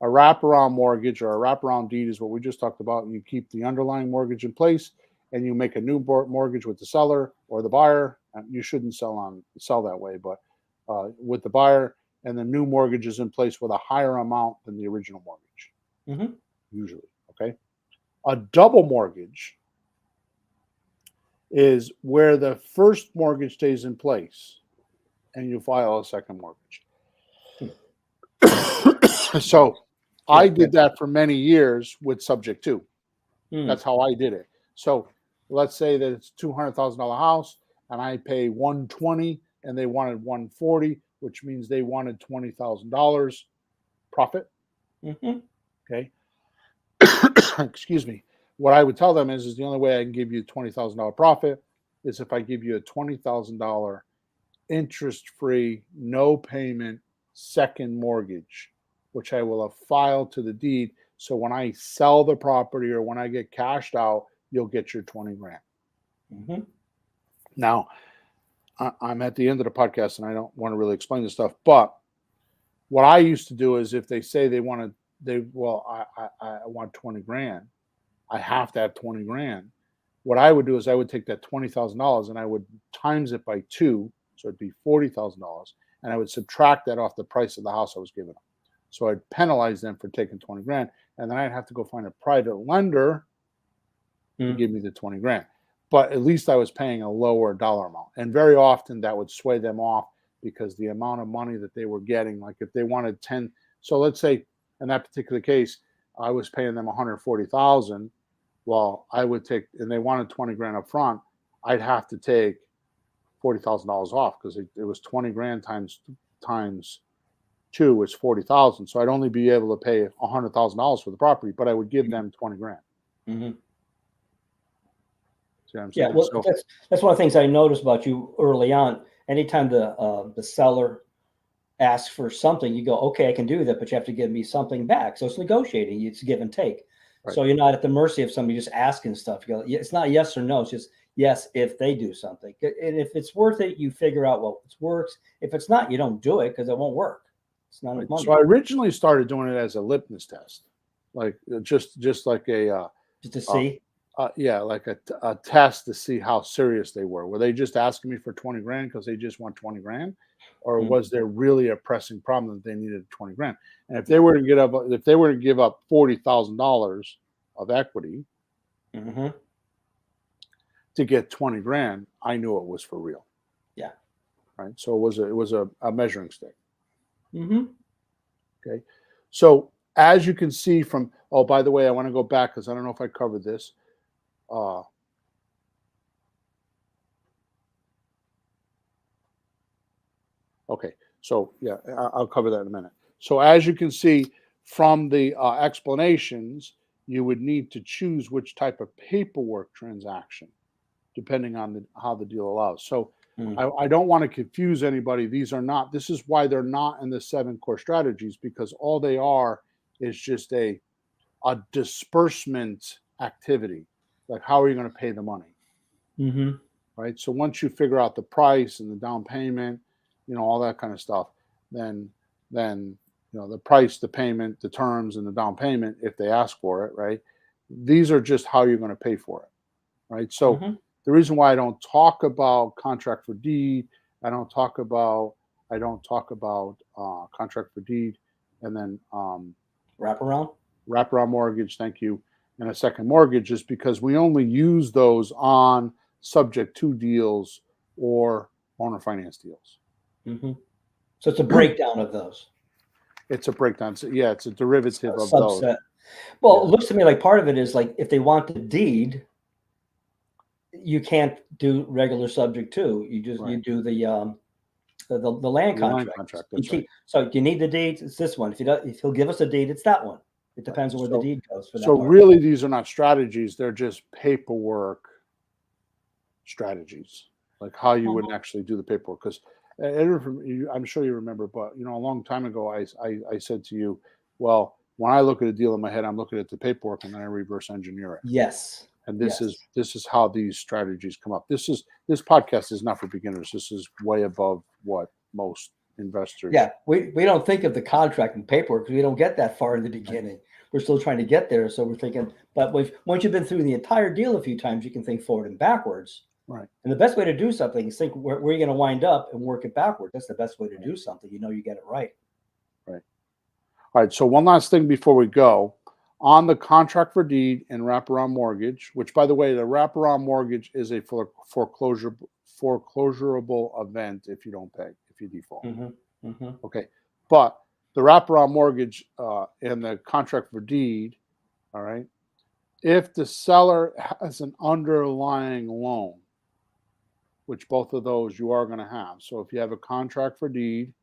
[SPEAKER 1] A wraparound mortgage or a wraparound deed is what we just talked about. You keep the underlying mortgage in place, and you make a new mortgage with the seller or the buyer. You shouldn't sell that way, but with the buyer, and the new mortgage is in place with a higher amount than the original mortgage,
[SPEAKER 2] Mm-hmm.
[SPEAKER 1] usually. Okay. A double mortgage is where the first mortgage stays in place and you file a second mortgage. So I did that for many years with subject to. That's how I did it. So let's say that it's $200,000 house and I pay $120 and they wanted $140, which means they wanted $20,000 profit.
[SPEAKER 2] Mm-hmm.
[SPEAKER 1] Okay. Excuse me. What I would tell them is the only way I can give you $20,000 profit is if I give you a $20,000 interest-free, no payment second mortgage, which I will have filed to the deed. So when I sell the property or when I get cashed out, you'll get your 20 grand.
[SPEAKER 2] Mm-hmm.
[SPEAKER 1] Now, I'm at the end of the podcast and I don't want to really explain this stuff, but what I used to do is if they say I want 20 grand, I have to have 20 grand. What I would do is I would take that $20,000 and I would times it by 2, so it'd be $40,000, and I would subtract that off the price of the house I was giving them. So I'd penalize them for taking 20 grand, and then I'd have to go find a private lender to give me the 20 grand. But at least I was paying a lower dollar amount, and very often that would sway them off because the amount of money that they were getting, like if they wanted 10, so let's say in that particular case, I was paying them 140,000. Well, I would take, and they wanted 20 grand up front, I'd have to take $40,000 off because it was 20 grand times 2 is 40,000. So I'd only be able to pay $100,000 for the property, but I would give them 20 grand.
[SPEAKER 2] Mm-hmm.
[SPEAKER 1] See what I'm
[SPEAKER 2] Yeah,
[SPEAKER 1] saying?
[SPEAKER 2] well,
[SPEAKER 1] So,
[SPEAKER 2] that's one of the things I noticed about you early on. Anytime the seller asks for something, you go, okay, I can do that, but you have to give me something back. So it's negotiating. It's give and take.
[SPEAKER 1] right.
[SPEAKER 2] So you're not at the mercy of somebody just asking stuff. You go, it's not yes or no. It's just yes if they do something. And if it's worth it, you figure out, well, it works. If it's not, you don't do it because it won't work. It's not enough money.
[SPEAKER 1] So I originally started doing it as a litmus test, like just like a
[SPEAKER 2] Just to see.
[SPEAKER 1] like a test to see how serious they were. Were they just asking me for 20 grand because they just want 20 grand, or was there really a pressing problem that they needed 20 grand? And if they were to give up $40,000 of equity to get 20 grand, I knew it was for real.
[SPEAKER 2] Yeah.
[SPEAKER 1] Right. So it was a measuring stick.
[SPEAKER 2] Mm-hmm.
[SPEAKER 1] Okay. So as you can see from, oh, by the way, I want to go back because I don't know if I covered this. Okay. So yeah, I'll cover that in a minute. So as you can see from the explanations, you would need to choose which type of paperwork transaction, depending on how the deal allows. So I don't want to confuse anybody. This is why they're not in the 7 core strategies, because all they are is just a disbursement activity. Like, how are you going to pay the money?
[SPEAKER 2] Mm-hmm.
[SPEAKER 1] Right. So once you figure out the price and the down payment, all that kind of stuff, then the price, the payment, the terms, and the down payment, if they ask for it, right? These are just how you're going to pay for it. Right. So the reason why I don't talk about contract for deed, I don't talk about contract for deed, and then wraparound mortgage. Thank you. And a second mortgage is because we only use those on subject to deals or owner finance deals.
[SPEAKER 2] Mhm. So it's a breakdown of those.
[SPEAKER 1] It's a breakdown. So, yeah, it's a derivative
[SPEAKER 2] A
[SPEAKER 1] of those.
[SPEAKER 2] subset. Well,
[SPEAKER 1] Yeah.
[SPEAKER 2] it looks to me like part of it is like if they want the deed, you can't do regular subject to. You
[SPEAKER 1] Right.
[SPEAKER 2] do the land
[SPEAKER 1] The land
[SPEAKER 2] contract.
[SPEAKER 1] contract.
[SPEAKER 2] You
[SPEAKER 1] That's right.
[SPEAKER 2] keep so you need the deed. It's this one. If he'll give us a deed, it's that one. It
[SPEAKER 1] Right.
[SPEAKER 2] depends on where the deed goes for
[SPEAKER 1] So
[SPEAKER 2] that part.
[SPEAKER 1] really, these are not strategies. They're just paperwork strategies, like how you would actually do the paperwork. Because I'm sure you remember, but a long time ago, I said to you, well, when I look at a deal in my head, I'm looking at the paperwork and then I reverse engineer it.
[SPEAKER 2] Yes.
[SPEAKER 1] And
[SPEAKER 2] Yes.
[SPEAKER 1] this is how these strategies come up. This podcast is not for beginners. This is way above what most investors.
[SPEAKER 2] Yeah, we don't think of the contract and paperwork because we don't get that far in the beginning. We're still trying to get there, so we're thinking. But once you've been through the entire deal a few times, you can think forward and backwards.
[SPEAKER 1] Right.
[SPEAKER 2] And the best way to do something is think where you're going to wind up and work it backward. That's the best way to do something. You get it right.
[SPEAKER 1] Right. All right. So one last thing before we go. On the contract for deed and wraparound mortgage, which, by the way, the wraparound mortgage is a foreclosurable event if you don't pay, if you default.
[SPEAKER 2] Mm-hmm. Mm-hmm.
[SPEAKER 1] Okay. But the wraparound mortgage and the contract for deed, all right, if the seller has an underlying loan, which both of those you are going to have. So if you have a contract for deed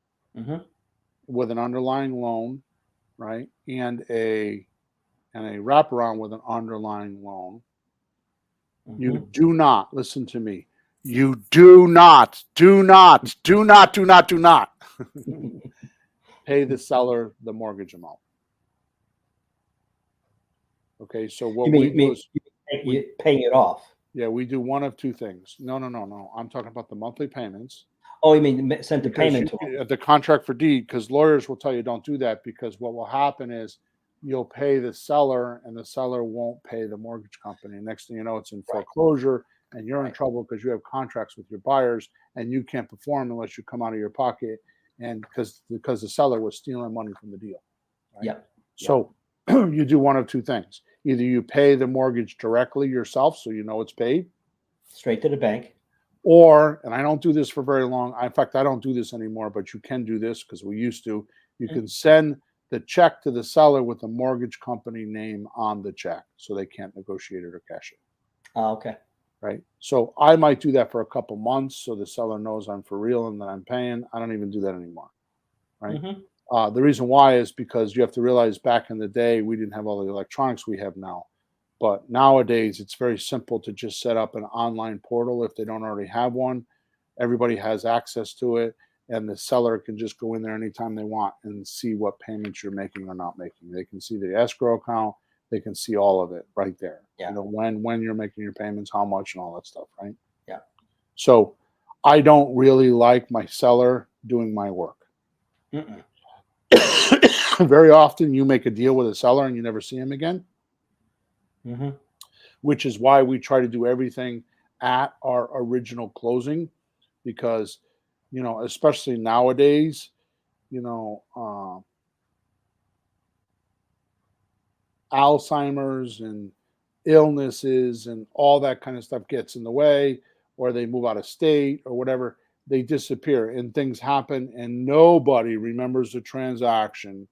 [SPEAKER 1] with an underlying loan, right, and a wraparound with an underlying loan, you do not, listen to me, you do not pay the seller the mortgage amount. Okay, so what we do is
[SPEAKER 2] paying it off.
[SPEAKER 1] Yeah, we do one of two things. No. I'm talking about the monthly payments.
[SPEAKER 2] Oh, you mean send the payment to them?
[SPEAKER 1] The contract for deed, because lawyers will tell you don't do that, because what will happen is you'll pay the seller and the seller won't pay the mortgage company. Next thing you know, it's in foreclosure and you're in trouble because you have contracts with your buyers and you can't perform unless you come out of your pocket, and because the seller was stealing money from the deal. Right?
[SPEAKER 2] Yep.
[SPEAKER 1] So you do one of two things. Either you pay the mortgage directly yourself so you know it's paid.
[SPEAKER 2] Straight to the bank.
[SPEAKER 1] Or, and I don't do this for very long. In fact, I don't do this anymore, but you can do this because we used to. You can send the check to the seller with the mortgage company name on the check so they can't negotiate it or cash it.
[SPEAKER 2] Oh, okay.
[SPEAKER 1] Right. So I might do that for a couple months so the seller knows I'm for real and that I'm paying. I don't even do that anymore. Right. The reason why is because you have to realize back in the day, we didn't have all the electronics we have now. But nowadays, it's very simple to just set up an online portal if they don't already have one. Everybody has access to it, and the seller can just go in there anytime they want and see what payments you're making or not making. They can see the escrow account. They can see all of it right there.
[SPEAKER 2] Yeah.
[SPEAKER 1] When you're making your payments, how much, and all that stuff, right?
[SPEAKER 2] Yeah.
[SPEAKER 1] So I don't really like my seller doing my work. Very often you make a deal with a seller and you never see him again, which is why we try to do everything at our original closing, because, especially nowadays, Alzheimer's and illnesses and all that kind of stuff gets in the way, or they move out of state or whatever, they disappear and things happen and nobody remembers the transaction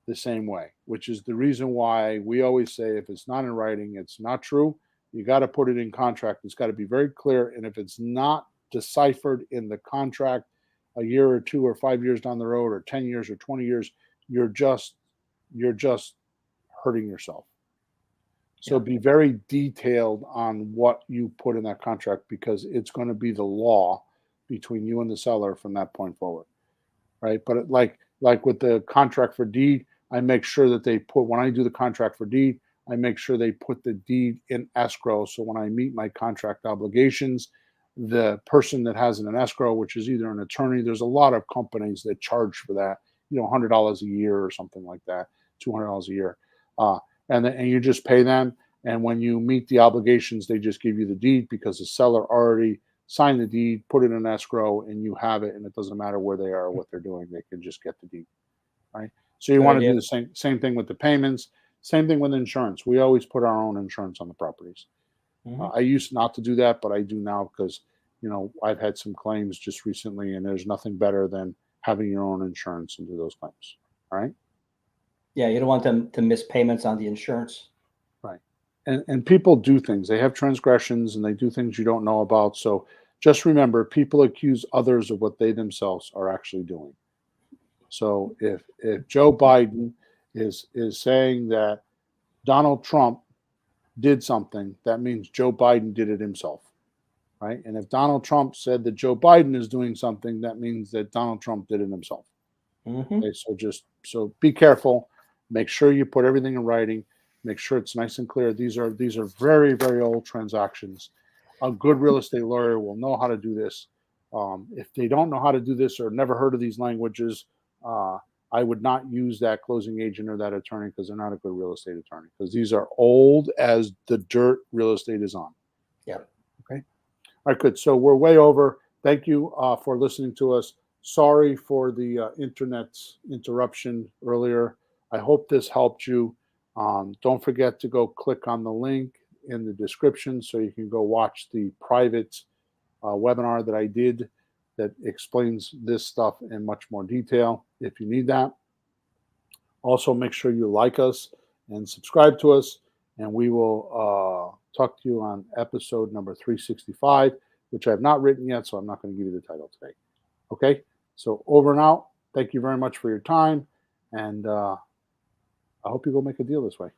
[SPEAKER 1] the same way, which is the reason why we always say if it's not in writing, it's not true. You got to put it in contract. It's got to be very clear. And if it's not deciphered in the contract a year or 2 or 5 years down the road, or 10 years or 20 years, you're just hurting yourself. So be very detailed on what you put in that contract, because it's going to be the law between you and the seller from that point forward. Right. But like with the contract for deed, I make sure that they put, when I do the contract for deed, I make sure they put the deed in escrow. So when I meet my contract obligations, the person that has an escrow, which is either an attorney, there's a lot of companies that charge for that, $100 a year or something like that, $200 a year. And you just pay them. And when you meet the obligations, they just give you the deed, because the seller already signed the deed, put it in escrow, and you have it. And it doesn't matter where they are or what they're doing. They can just get the deed. Right. So you want to do the same thing with the payments, same thing with insurance. We always put our own insurance on the properties. I used not to do that, but I do now, because I've had some claims just recently, and there's nothing better than having your own insurance and do those claims. All right.
[SPEAKER 2] Yeah, you don't want them to miss payments on the insurance.
[SPEAKER 1] Right. And people do things. They have transgressions and they do things you don't know about. So just remember, people accuse others of what they themselves are actually doing. So if Joe Biden is saying that Donald Trump did something, that means Joe Biden did it himself. Right. And if Donald Trump said that Joe Biden is doing something, that means that Donald Trump did it himself.
[SPEAKER 2] Mm-hmm.
[SPEAKER 1] Okay, so be careful. Make sure you put everything in writing. Make sure it's nice and clear. These are very, very old transactions. A good real estate lawyer will know how to do this. If they don't know how to do this or never heard of these languages, I would not use that closing agent or that attorney because they're not a good real estate attorney, because these are old as the dirt real estate is on.
[SPEAKER 2] Yeah.
[SPEAKER 1] Okay. All right, good. So we're way over. Thank you for listening to us. Sorry for the internet interruption earlier. I hope this helped you. Don't forget to go click on the link in the description so you can go watch the private webinar that I did that explains this stuff in much more detail if you need that. Also, make sure you like us and subscribe to us, and we will talk to you on episode number 365, which I have not written yet, so I'm not going to give you the title today. Okay? So over and out. Thank you very much for your time, and I hope you go make a deal this way.